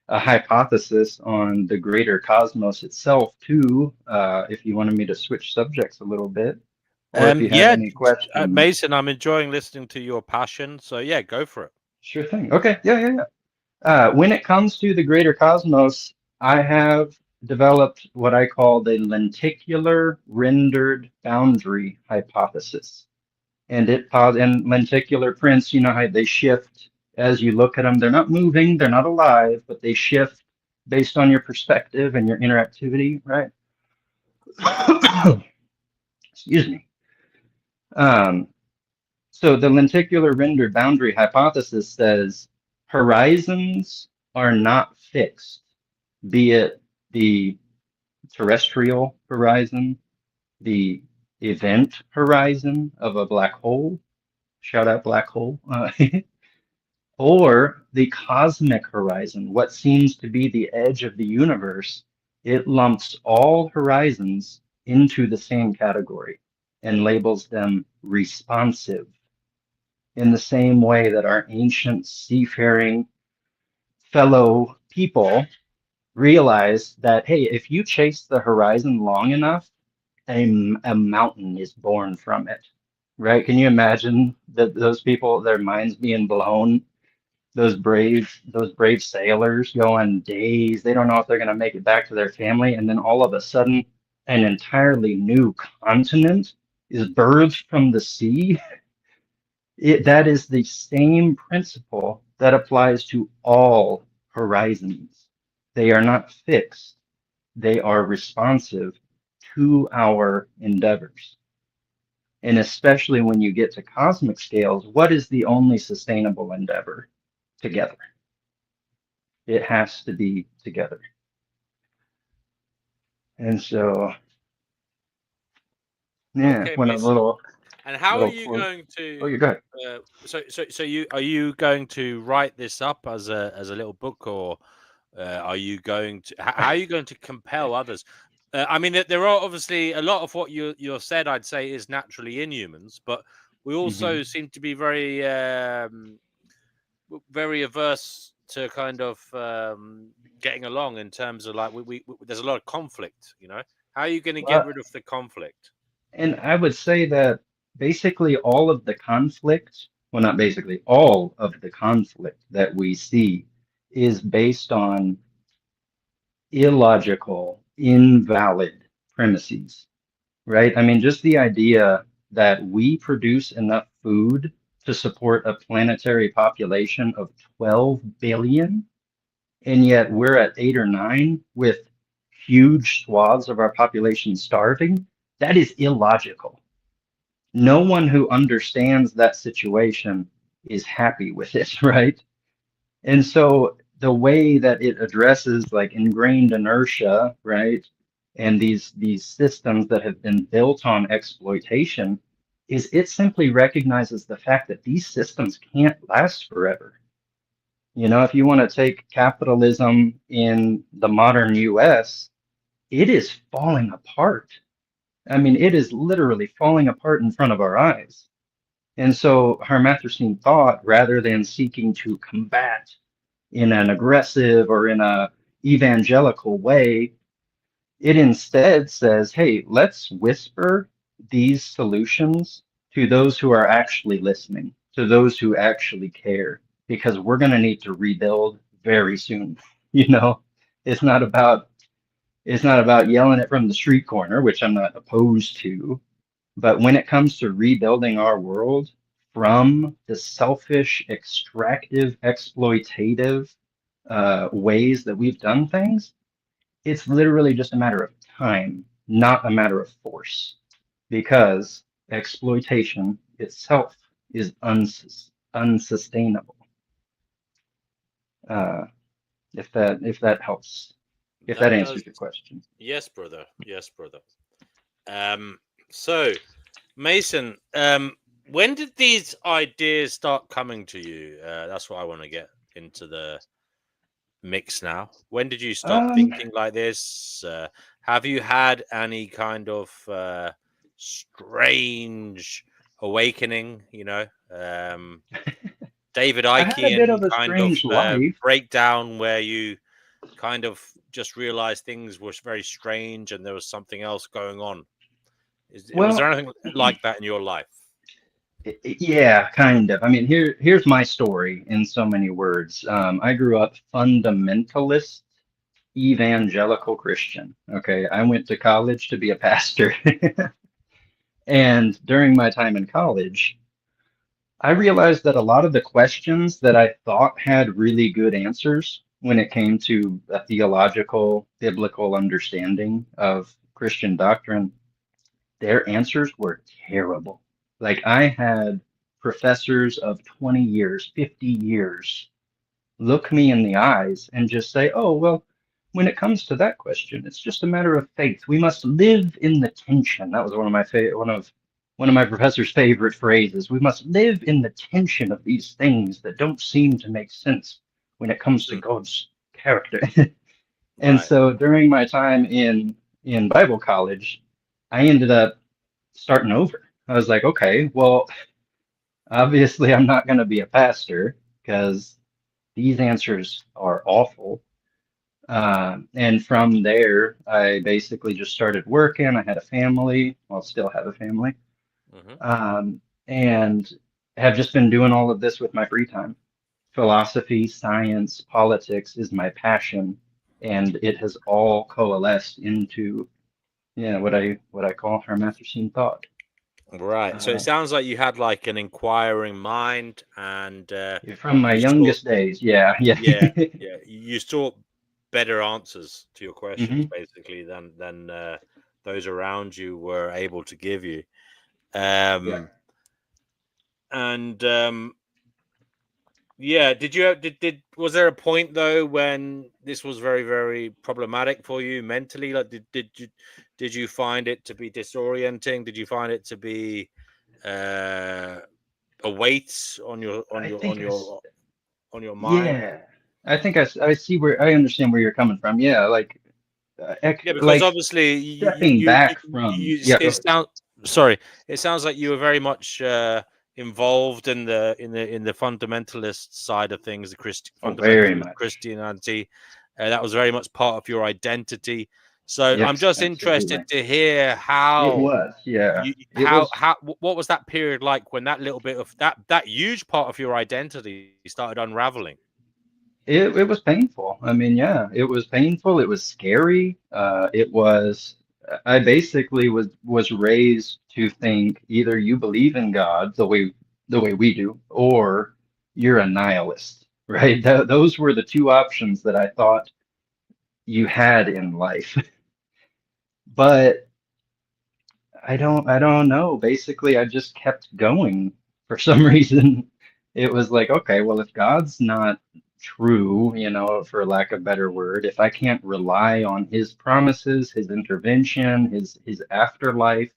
hypothesis on the greater cosmos itself too, if you wanted me to switch subjects a little bit, or if you have any questions. Mason, I'm enjoying listening to your passion. So yeah, go for it. Sure thing. Okay. Yeah. When it comes to the greater cosmos, I have developed what I call the lenticular rendered boundary hypothesis. And lenticular prints, you know how they shift as you look at them. They're not moving, they're not alive, but they shift based on your perspective and your interactivity, right? Excuse me. So the lenticular rendered boundary hypothesis says horizons are not fixed, be it the terrestrial horizon, the event horizon of a black hole, shout out black hole, or the cosmic horizon, what seems to be the edge of the universe. It lumps all horizons into the same category. and labels them responsive, in the same way that our ancient seafaring fellow people realized that, hey, if you chase the horizon long enough, a mountain is born from it, right? Can you imagine that those people, their minds being blown? Those brave sailors going days. They don't know if they're going to make it back to their family, and then all of a sudden, an entirely new continent is birthed from the sea. That is the same principle that applies to all horizons. They are not fixed. They are responsive to our endeavors. And especially when you get to cosmic scales, what is the only sustainable endeavor? Together. It has to be together. And so, yeah, Okay, when a Mason. little. And how are little you quote. going to? Oh, you go ahead. So you are you going to write this up as a little book, or are you going to? How are you going to compel others? I mean, there are obviously a lot of what you said. I'd say is naturally in humans, but we also seem to be very averse to kind of getting along in terms of like we there's a lot of conflict. You know, how are you going to get rid of the conflict? And I would say that basically all of the conflict, well, not basically, all of the conflict that we see is based on illogical, invalid premises, right? I mean, just the idea that we produce enough food to support a planetary population of 12 billion, and yet we're at 8 or 9 with huge swaths of our population starving. That is illogical. No one who understands that situation is happy with it, right? And so the way that it addresses like ingrained inertia, right, and these systems that have been built on exploitation, is it simply recognizes the fact that these systems can't last forever. You know, if you want to take capitalism in the modern US, it is falling apart. I mean, it is literally falling apart in front of our eyes. And so Hermathrsine thought, rather than seeking to combat in an aggressive or in a evangelical way, it instead says, hey, let's whisper these solutions to those who are actually listening, to those who actually care, because we're going to need to rebuild very soon. You know, it's not about yelling it from the street corner, which I'm not opposed to, but when it comes to rebuilding our world from the selfish, extractive, exploitative ways that we've done things, it's literally just a matter of time, not a matter of force, because exploitation itself is unsustainable. If that helps, if that answers your question. Yes, brother. Yes, brother. So, Mason, when did these ideas start coming to you? That's what I want to get into the mix now. When did you start thinking like this? Have you had any kind of strange awakening? You know, David Icke kind of breakdown where you kind of just realized things were very strange and there was something else going on. Was there anything like that in your life? Yeah, kind of. I mean, here's my story in so many words. I grew up fundamentalist, evangelical Christian. Okay, I went to college to be a pastor. And during my time in college, I realized that a lot of the questions that I thought had really good answers when it came to a theological, biblical understanding of Christian doctrine, their answers were terrible. Like I had professors of 20 years, 50 years look me in the eyes and just say, oh, well, when it comes to that question, it's just a matter of faith. We must live in the tension. That was one of my professor's favorite phrases. We must live in the tension of these things that don't seem to make sense when it comes to God's character. And so during my time in Bible college, I ended up starting over. I was like, okay, well, obviously I'm not going to be a pastor because these answers are awful. And from there, I basically just started working. I had a family. I'll still have a family. Hmm. And have just been doing all of this with my free time. Philosophy, science, politics is my passion, and it has all coalesced into, yeah, what I call Hermathropine thought. Right. So it Uh, sounds like you had like an inquiring mind, and from my you sought, youngest days, yeah, yeah. yeah, yeah, you sought better answers to your questions, Hmm. basically, than those around you were able to give you. Yeah. And yeah, did was there a point though when this was very, very problematic for you mentally? Like, did you find it to be disorienting? Did you find it to be uh, a weight on your I think on your mind? yeah, I think I see where I understand where you're coming from. Yeah, Yeah, because like obviously stepping back from, yeah, go it ahead. sounds sorry, it sounds like you were very much involved in the fundamentalist side of things, the Oh, very fundamentalist much. Christianity. That was very much part of your identity. So I'm Yes, just interested absolutely. to hear It how was, yeah. you It was what was that period like when that little bit of that huge part of your identity started unraveling? it was painful. I mean, yeah, it was painful. It was scary. It was I basically was raised to think either you believe in God the way we do, or you're a nihilist, right? Those were the two options that I thought you had in life. But I don't know. Basically, I just kept going for some reason. It was like, okay, well, if God's not true, for lack of a better word, if I can't rely on his promises, his intervention, his afterlife,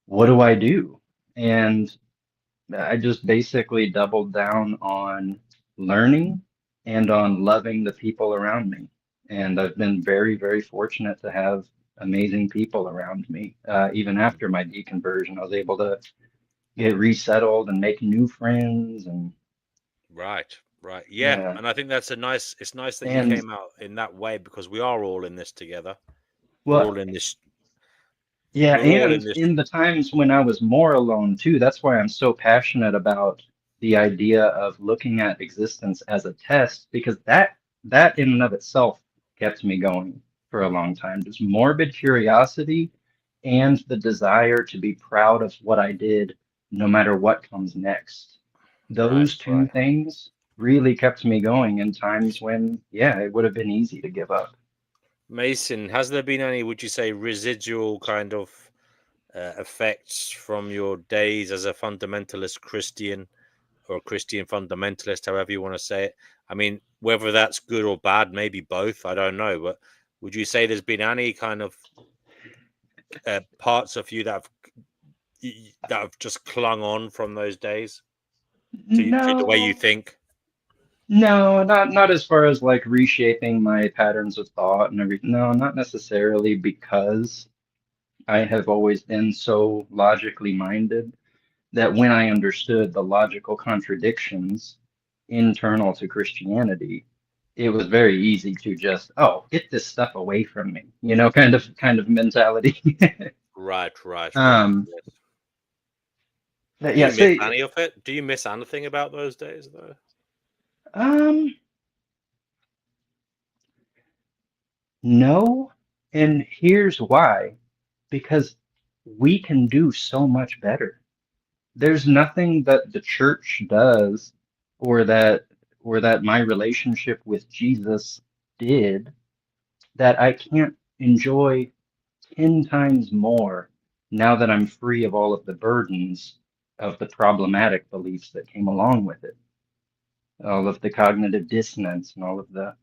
what do I do? And I just basically doubled down on learning and on loving the people around me. And I've been very, very fortunate to have amazing people around me. Even after my deconversion, I was able to get resettled and make new friends. And Right, right. Yeah, yeah, and I think that's a nice it's nice that you and came out in that way because we are all in this together. We're well, all in this yeah, we're all in and this in the times when I was more alone too, that's why I'm so passionate about the idea of looking at existence as a test, because that in and of itself kept me going for a long time. Just morbid curiosity and the desire to be proud of what I did, no matter what comes next. right, Those two right. things really kept me going in times when, yeah, it would have been easy to give up. Mason, has there been any, would you say, residual kind of effects from your days as a fundamentalist Christian or a Christian fundamentalist, however you want to say it? I mean, whether that's good or bad, maybe both, I don't know. But would you say there's been any kind of parts of you that have just clung on from those days to the way you No, think? no, not as far as like reshaping my patterns of thought and everything. No, not necessarily, because I have always been so logically minded that when I understood the logical contradictions internal to Christianity, it was very easy to just, oh, get this stuff away from me, kind of mentality. Right, right, right. Um, Yes. but Do yeah, you miss say, any of it? Do you miss anything about those days, though? um, no, and here's why. Because we can do so much better. There's nothing that the church does, or that my relationship with Jesus did, that I can't enjoy 10 times more now that I'm free of all of the burdens of the problematic beliefs that came along with it, all of the cognitive dissonance and all of the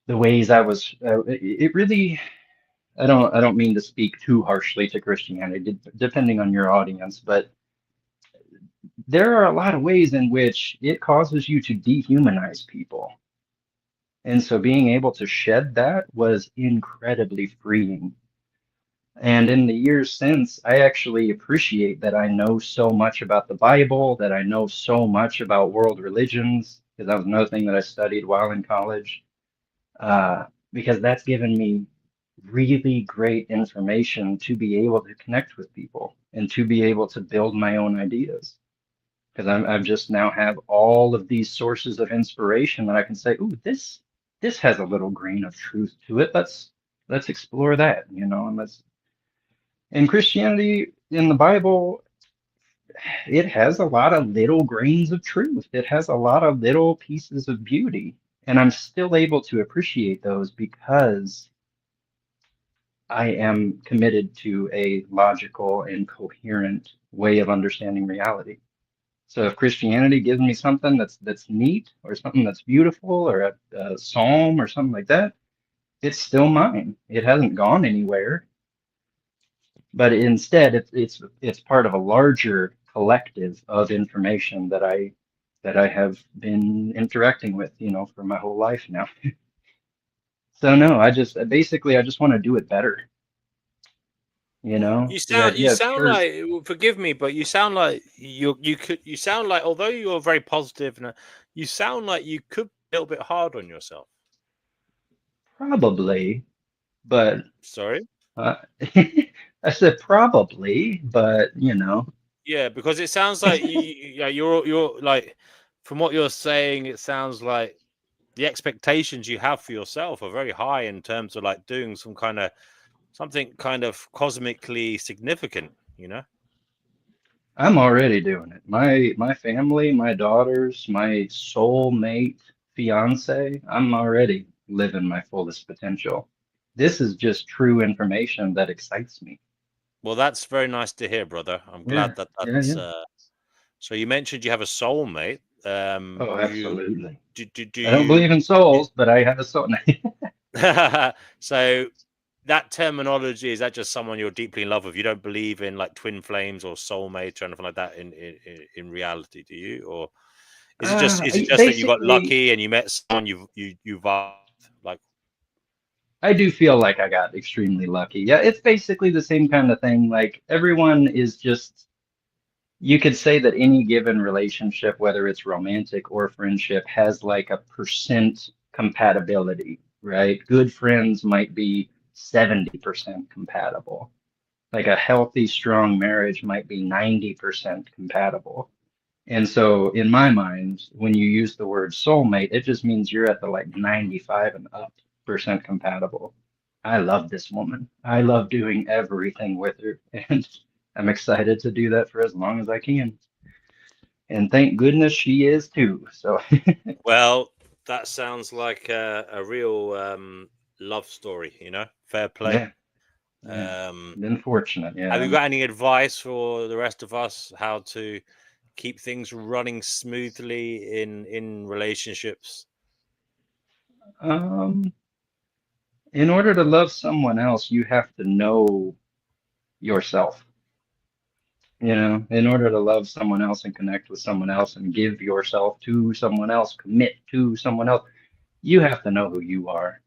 ways I was. It really. I don't mean to speak too harshly to Christianity, depending on your audience, but there are a lot of ways in which it causes you to dehumanize people. And so being able to shed that was incredibly freeing. And in the years since, I actually appreciate that I know so much about the Bible, that I know so much about world religions, because that was another thing that I studied while in college, uh, because that's given me really great information to be able to connect with people and to be able to build my own ideas. Because I've just now have all of these sources of inspiration that I can say, ooh, this has a little grain of truth to it. Let's explore that, and let's in Christianity, in the Bible, it has a lot of little grains of truth. It has a lot of little pieces of beauty. And I'm still able to appreciate those because I am committed to a logical and coherent way of understanding reality. So if Christianity gives me something that's neat or something that's beautiful or a psalm or something like that, it's still mine. It hasn't gone anywhere. But instead it's part of a larger collective of information that I have been interacting with, for my whole life now. So no, I just want to do it better, You yeah, sound sure. like, forgive me, but you sound like you sound like, although you're very positive, and you sound like you could be a little bit hard on yourself. Probably, but Sorry. uh, I said probably, but Yeah, because it sounds like you're like, from what you're saying, it sounds like the expectations you have for yourself are very high in terms of like doing something kind of cosmically significant, I'm already doing it. My family, my daughters, my soulmate, fiance, I'm already living my fullest potential. This is just true information that excites me. Well, that's very nice to hear, brother. I'm Yeah, glad that yeah, that's yeah. so you mentioned you have a soulmate. Oh, You absolutely. do I don't you believe in souls, but I have a soul. so that terminology, is that just someone you're deeply in love with? You don't believe in like twin flames or soulmates or anything like that in reality, do you? Or is it just that you got Basically, lucky and you met someone you vibed like? I do feel like I got extremely lucky. Yeah, it's basically the same kind of thing. Like everyone is just, you could say that any given relationship, whether it's romantic or friendship, has like a percent compatibility, right? Good friends might be 70% compatible. Like a healthy, strong marriage might be 90% compatible. And so in my mind, when you use the word soulmate, it just means you're at the like 95 and up percent compatible. I love this woman. I love doing everything with her, and I'm excited to do that for as long as I can. And thank goodness she is too. So Well, that sounds like a real love story, fair play. yeah, yeah. Um, Been fortunate. have Yeah. you got any advice for the rest of us how to keep things running smoothly in relationships? Um, in order to love someone else, you have to know yourself. In order to love someone else and connect with someone else and give yourself to someone else, commit to someone else, you have to know who you are.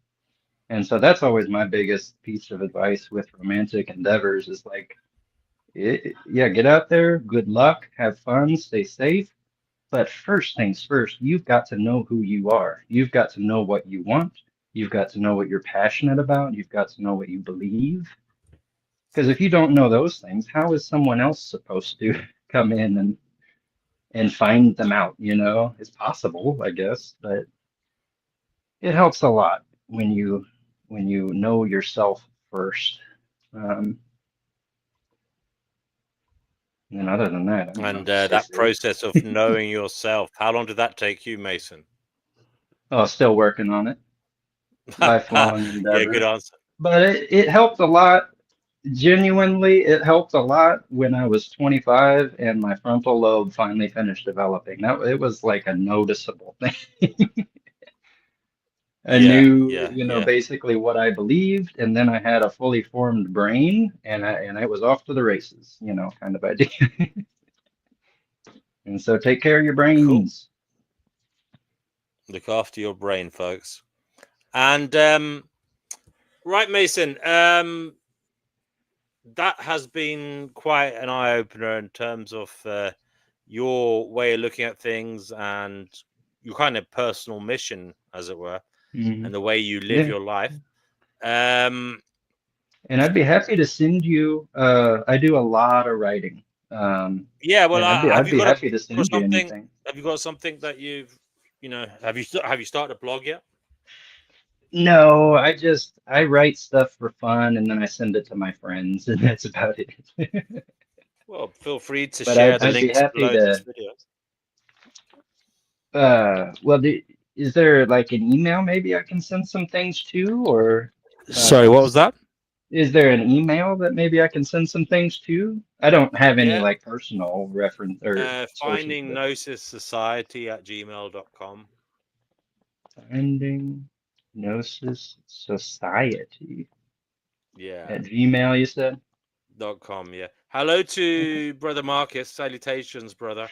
And so that's always my biggest piece of advice with romantic endeavors is like, yeah, get out there, good luck, have fun, stay safe. But first things first, you've got to know who you are. You've got to know what you want. You've got to know what you're passionate about. You've got to know what you believe. Because if you don't know those things, how is someone else supposed to come in and find them out? It's possible, I guess, but it helps a lot when you know yourself first. Um, and other than that, I don't know. And Stay that safe. process of knowing yourself, how long did that take you, Mason? Oh, still working on it. Lifelong Yeah, good endeavor. answer. But it helped a lot. Genuinely, it helped a lot when I was 25 and my frontal lobe finally finished developing. That it was like a noticeable thing. I Yeah, knew, yeah, yeah. basically what I believed, and then I had a fully formed brain, and it was off to the races, kind of idea. And so take care of your Cool. brains. Look after your brain, folks. And right, Mason. that has been quite an eye opener in terms of your way of looking at things and your kind of personal mission, as it were, Mhm. and the way you live Yeah. your life. And I'd be happy to send you. I do a lot of writing. Yeah, well, And I'd have you be got happy to send you something? anything. Have you got something that have you started a blog yet? No, I write stuff for fun and then I send it to my friends, and that's about it. Well, feel free to But share the I'd be links happy below this to. video. Well, is there like an email maybe I can send some things to, or Sorry, what was that? is there an email that maybe I can send some things to? I don't have any Yeah, like personal reference or sources, finding but gnosis society at gmail.com. Finding Gnosis Society Yeah, at Gmail, you said? .com. Yeah. Hello Okay. to brother Marcus. Salutations, brother.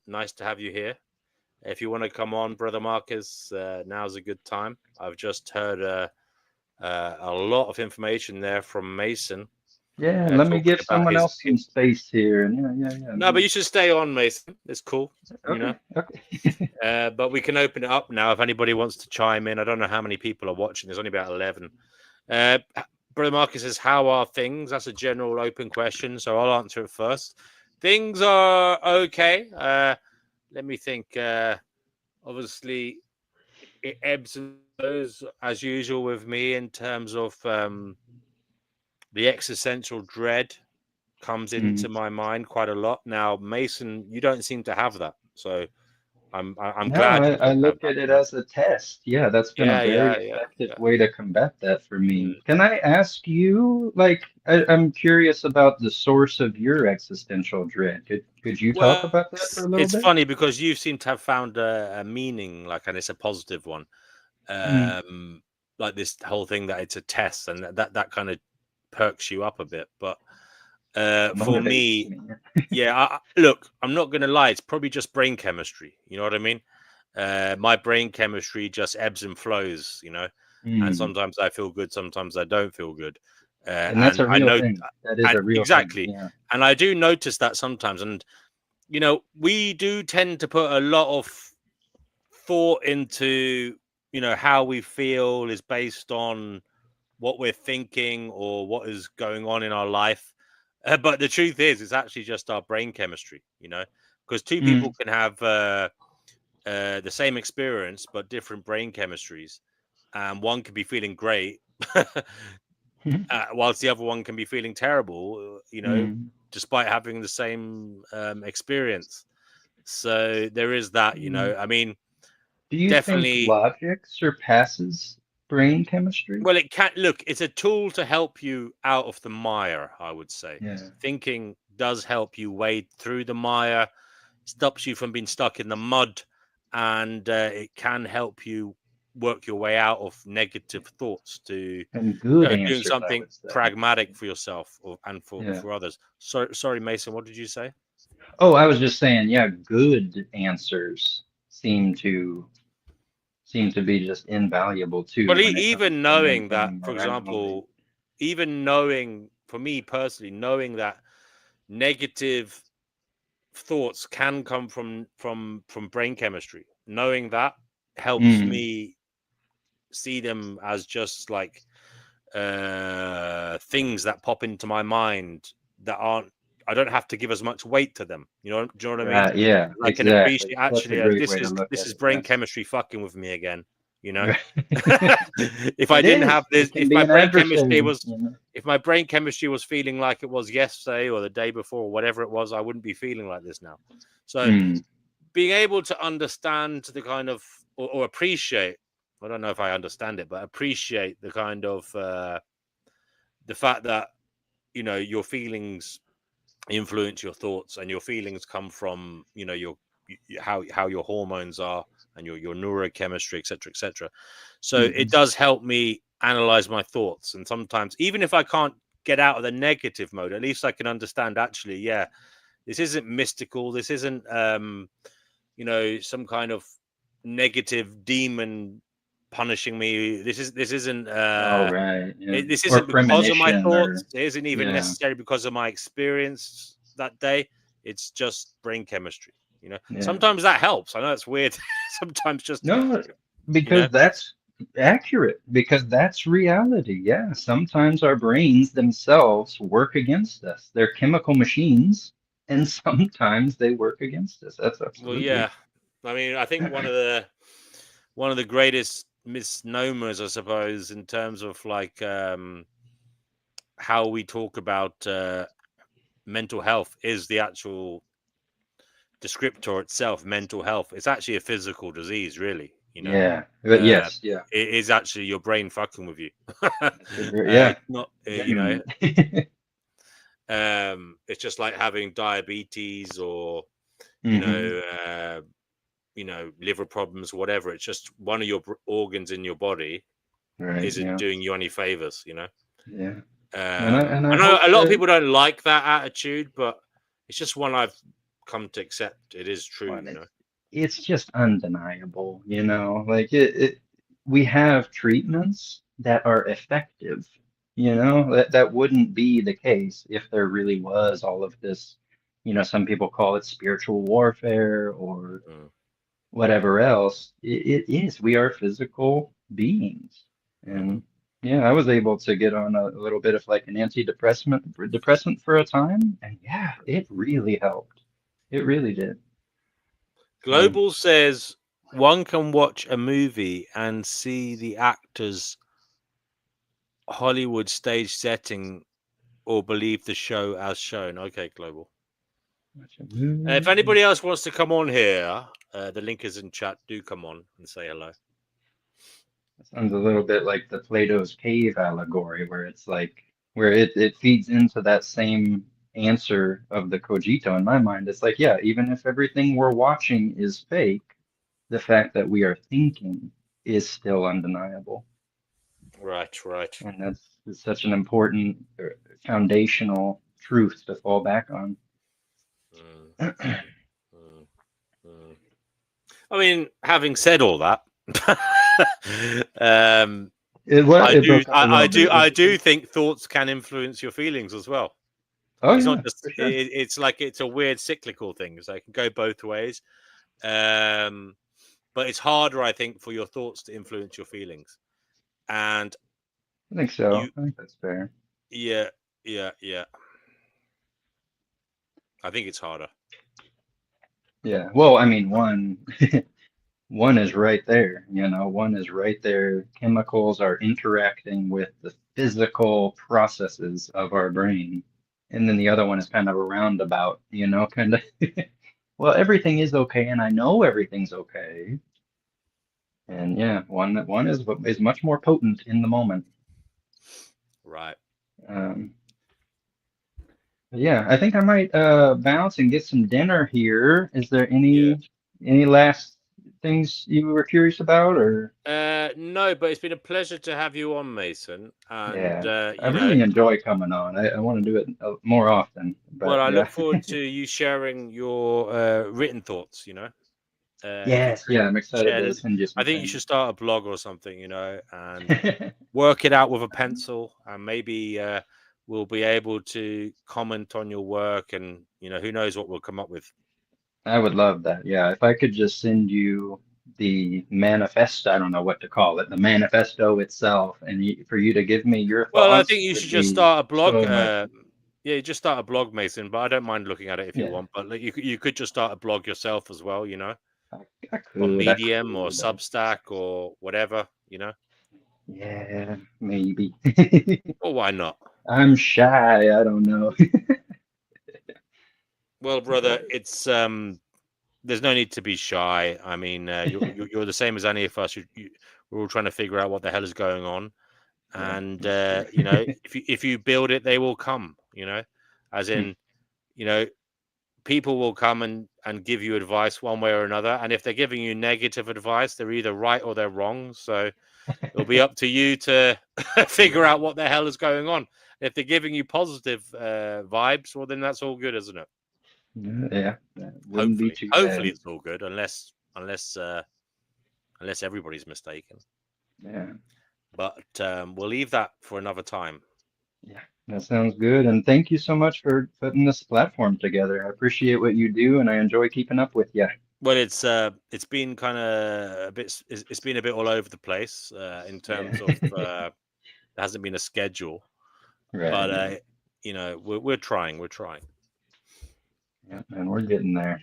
Nice to have you here. If you want to come on, brother Marcus, now's a good time. I've just heard a lot of information there from Mason. Yeah, let me Talking give about someone his. else some space here. And yeah. No, but you should stay on, Mason. It's cool. Okay, okay. But we can open it up now if anybody wants to chime in. I don't know how many people are watching. There's only about 11. Brother Marcus says, "How are things?" That's a general open question, so I'll answer it first. Things are okay. Let me think. Obviously, it ebbs and flows as usual with me in terms of the existential dread comes into my mind quite a lot. Now, Mason, you don't seem to have that, so I'm No, glad you I don't have look that. at it as a test. Yeah, that's been a very effective Yeah. way to combat that for me. Mm. Can I ask you, like, I'm curious about the source of your existential dread. Could you talk Well, about that for a little it's bit? funny because you seem to have found a meaning, like, and it's a positive one. Mm. Like this whole thing that it's a test, and that kind of perks you up a bit. But for Motivates me, me. yeah, look, I'm not going to lie. It's probably just brain chemistry. You know what I mean? My brain chemistry just ebbs and flows. And Mm. sometimes I feel good, sometimes I don't feel good. And that's And a I real know, thing. That is and a real thing. exactly, Yeah. and I do notice that sometimes. And we do tend to put a lot of thought into how we feel is based on what we're thinking or what is going on in our life. But the truth is, it's actually just our brain chemistry, because two people Mm. can have the same experience but different brain chemistries, and one can be feeling great whilst the other one can be feeling terrible, Mm. despite having the same experience. So there is that. Mm. I mean, Do you think definitely. logic surpasses brain chemistry? Well, it can look, it's a tool to help you out of the mire, I would say. Yeah. Thinking does help you wade through the mire, stops you from being stuck in the mud, and it can help you work your way out of negative thoughts to And good doing answers, I something would say. pragmatic for yourself and Yeah. for others. Sorry, Mason, what did you say? Oh, I was just saying, yeah, good answers seem to be just invaluable too But when it comes even to knowing that, maintaining the for right mind. example, even knowing, for me personally, knowing that negative thoughts can come from brain chemistry, knowing that helps Mm. me see them as just like things that pop into my mind that aren't, I don't have to give as much weight to them. Do you know what I mean? Right, yeah, I can exactly. appreciate, That's a actually, great this way to is look this at is it. brain Yes. chemistry fucking with me again. Right. If I It didn't have is. this, It can be an adversary, you know. if my brain chemistry was feeling like it was yesterday or the day before or whatever it was, I wouldn't be feeling like this now. So Mm. being able to understand the kind of, or appreciate, I don't know if I understand it, but appreciate the kind of the fact that your feelings influence your thoughts, and your feelings come from your how your hormones are, and your neurochemistry, etc. So Hmm. it does help me analyze my thoughts, and sometimes even if I can't get out of the negative mode, at least I can understand, actually, yeah, this isn't mystical, this isn't some kind of negative demon punishing me. This isn't Oh, right. Yeah. this Or isn't because of my premonition thoughts. or, It isn't even yeah. necessarily because of my experience that day. It's just brain chemistry. Yeah. Sometimes that helps. I know it's weird. Sometimes just No, because that's accurate, because that's reality. Yeah. Sometimes our brains themselves work against us. They're chemical machines, and sometimes they work against us. That's well, absolutely. yeah. I mean, I think one of the greatest misnomers, I suppose, in terms of like how we talk about mental health is the actual descriptor itself. Mental health. It's actually a physical disease, really. Yeah. But yes, yeah. It is actually your brain fucking with you. Yeah. It's not, Genuinely. it's just like having diabetes or Mhm. liver problems, whatever. It's just one of your organs in your body Right. isn't Yeah. doing you any favors. Yeah. I I know hope a lot of that people don't like that attitude, but it's just one I've come to accept. It is true. one, it's just undeniable, like we have treatments that are effective, that wouldn't be the case if there really was all of this, some people call it spiritual warfare or Mm. whatever else. It is. We are physical beings. And yeah, I was able to get on a little bit of like an depressant for a time. And yeah, it really helped. It really did. Global says one can watch a movie and see the actor's Hollywood stage setting or believe the show as shown. Okay, Global. If anybody else wants to come on here, the link is in chat. Do come on and say hello. Sounds a little bit like the Plato's cave allegory, where it's like where it feeds into that same answer of the cogito in my mind. It's like, yeah, even if everything we're watching is fake, the fact that we are thinking is still undeniable. Right. And that's such an important foundational truth to fall back on. I mean, having said all that, I do think thoughts can influence your feelings as well. Oh, it's yeah, not just for sure. it's like it's a weird cyclical thing, so it can go both ways. But it's harder, I think, for your thoughts to influence your feelings. And I think so. I think that's fair. Yeah. I think it's harder. Yeah. Well, I mean, one is right there, one is right there. Chemicals are interacting with the physical processes of our brain. And then the other one is kind of a roundabout, kind of, well, everything is okay, and I know everything's okay. And yeah, one is much more potent in the moment. Right. Yeah, I think I might bounce and get some dinner here. Is there any last things you were curious about, or? No, but it's been a pleasure to have you on, Mason. And I really enjoy coming on. I want to do it more often. But, well, I look forward to you sharing your written thoughts. Yes, yeah, I'm excited to send you some I think things. you should start a blog or something, and work it out with a pencil, and maybe we'll be able to comment on your work, and who knows what we'll come up with. I would love that. Yeah, if I could just send you the manifesto, I don't know what to call it, the manifesto itself, and for you to give me your thoughts. Well, I think you should just start a blog. So just start a blog, Mason. But I don't mind looking at it if you want. But you could just start a blog yourself as well. I could, on Medium or Substack or whatever. Yeah, maybe. Well, why not? I'm shy. I don't know. Well, brother, it's there's no need to be shy. I mean, you're the same as any of us. We're all trying to figure out what the hell is going on, and if you build it, they will come. As in, people will come and give you advice one way or another, and if they're giving you negative advice, they're either right or they're wrong. So it'll be up to you to figure out what the hell is going on. If they're giving you positive vibes, well, then that's all good, isn't it? Yeah, hopefully it's all good, unless everybody's mistaken. Yeah. But we'll leave that for another time. Yeah, that sounds good. And thank you so much for putting this platform together. I appreciate what you do, and I enjoy keeping up with you. Well, it's been kind of a bit. It's been a bit all over the place in terms Yeah. of there hasn't been a schedule, but Right. we're trying. We're trying. Yeah, and we're getting there.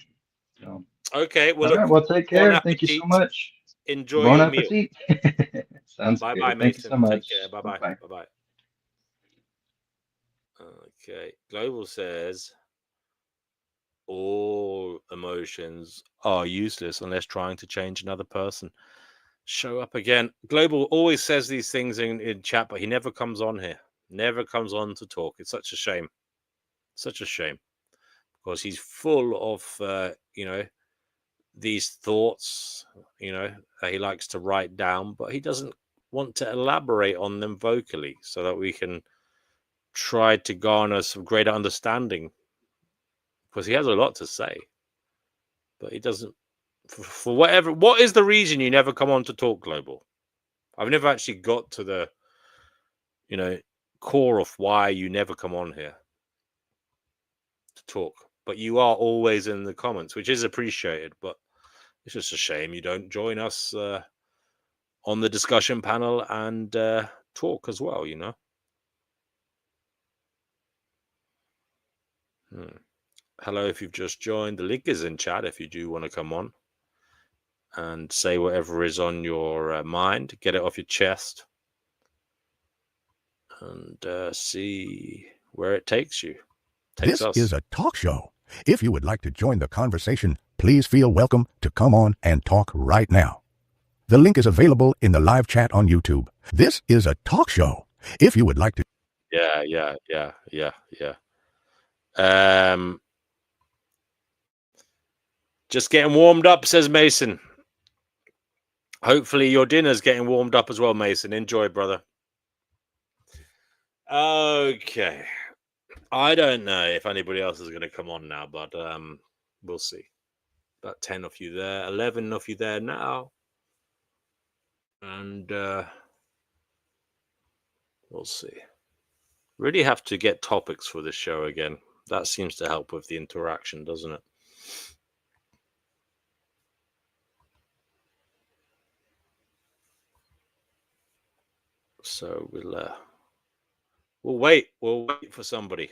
So, Okay. Well, all right. look. Well, take Bon care. Thank you so appetit. much. Enjoy Bon your meal. appetit. Sounds Bye bye, good. Thank you so Mason. Take care. much. Bye bye. Bye-bye. Bye bye. Okay. Global says all emotions are useless unless trying to change another person. Show up again. Global always says these things in chat, but he never comes on here. Never comes on to talk. It's such a shame. Such a shame. Because he's full of these thoughts, that he likes to write down, but he doesn't want to elaborate on them vocally so that we can try to garner some greater understanding, because he has a lot to say, but he doesn't. For whatever, what is the reason you never come on to talk, Global? I've never actually got to the core of why you never come on here to talk, but you are always in the comments, which is appreciated. But it's just a shame you don't join us on the discussion panel and talk as well. Hello, if you've just joined, the link is in chat if you do want to come on and say whatever is on your mind, get it off your chest, and see where it takes you. This is a talk show. If you would like to join the conversation, please feel welcome to come on and talk right now. The link is available in the live chat on YouTube. This is a talk show. If you would like to. Yeah. Just getting warmed up, says Mason. Hopefully your dinner's getting warmed up as well, Mason. Enjoy, brother. Okay. I don't know if anybody else is going to come on now, but we'll see. About 10 of you there, 11 of you there now. And we'll see. Really have to get topics for this show again. That seems to help with the interaction, doesn't it? So we'll wait. We'll wait for somebody.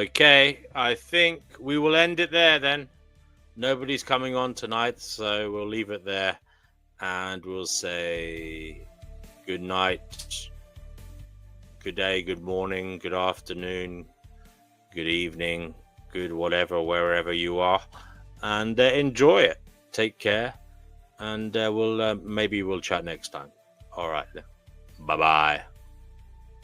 Okay, I think we will end it there then. Nobody's coming on tonight, so we'll leave it there. And we'll say good night, good day, good morning, good afternoon, good evening, good whatever, wherever you are. And enjoy it. Take care. And maybe we'll chat next time. All right then. Bye-bye.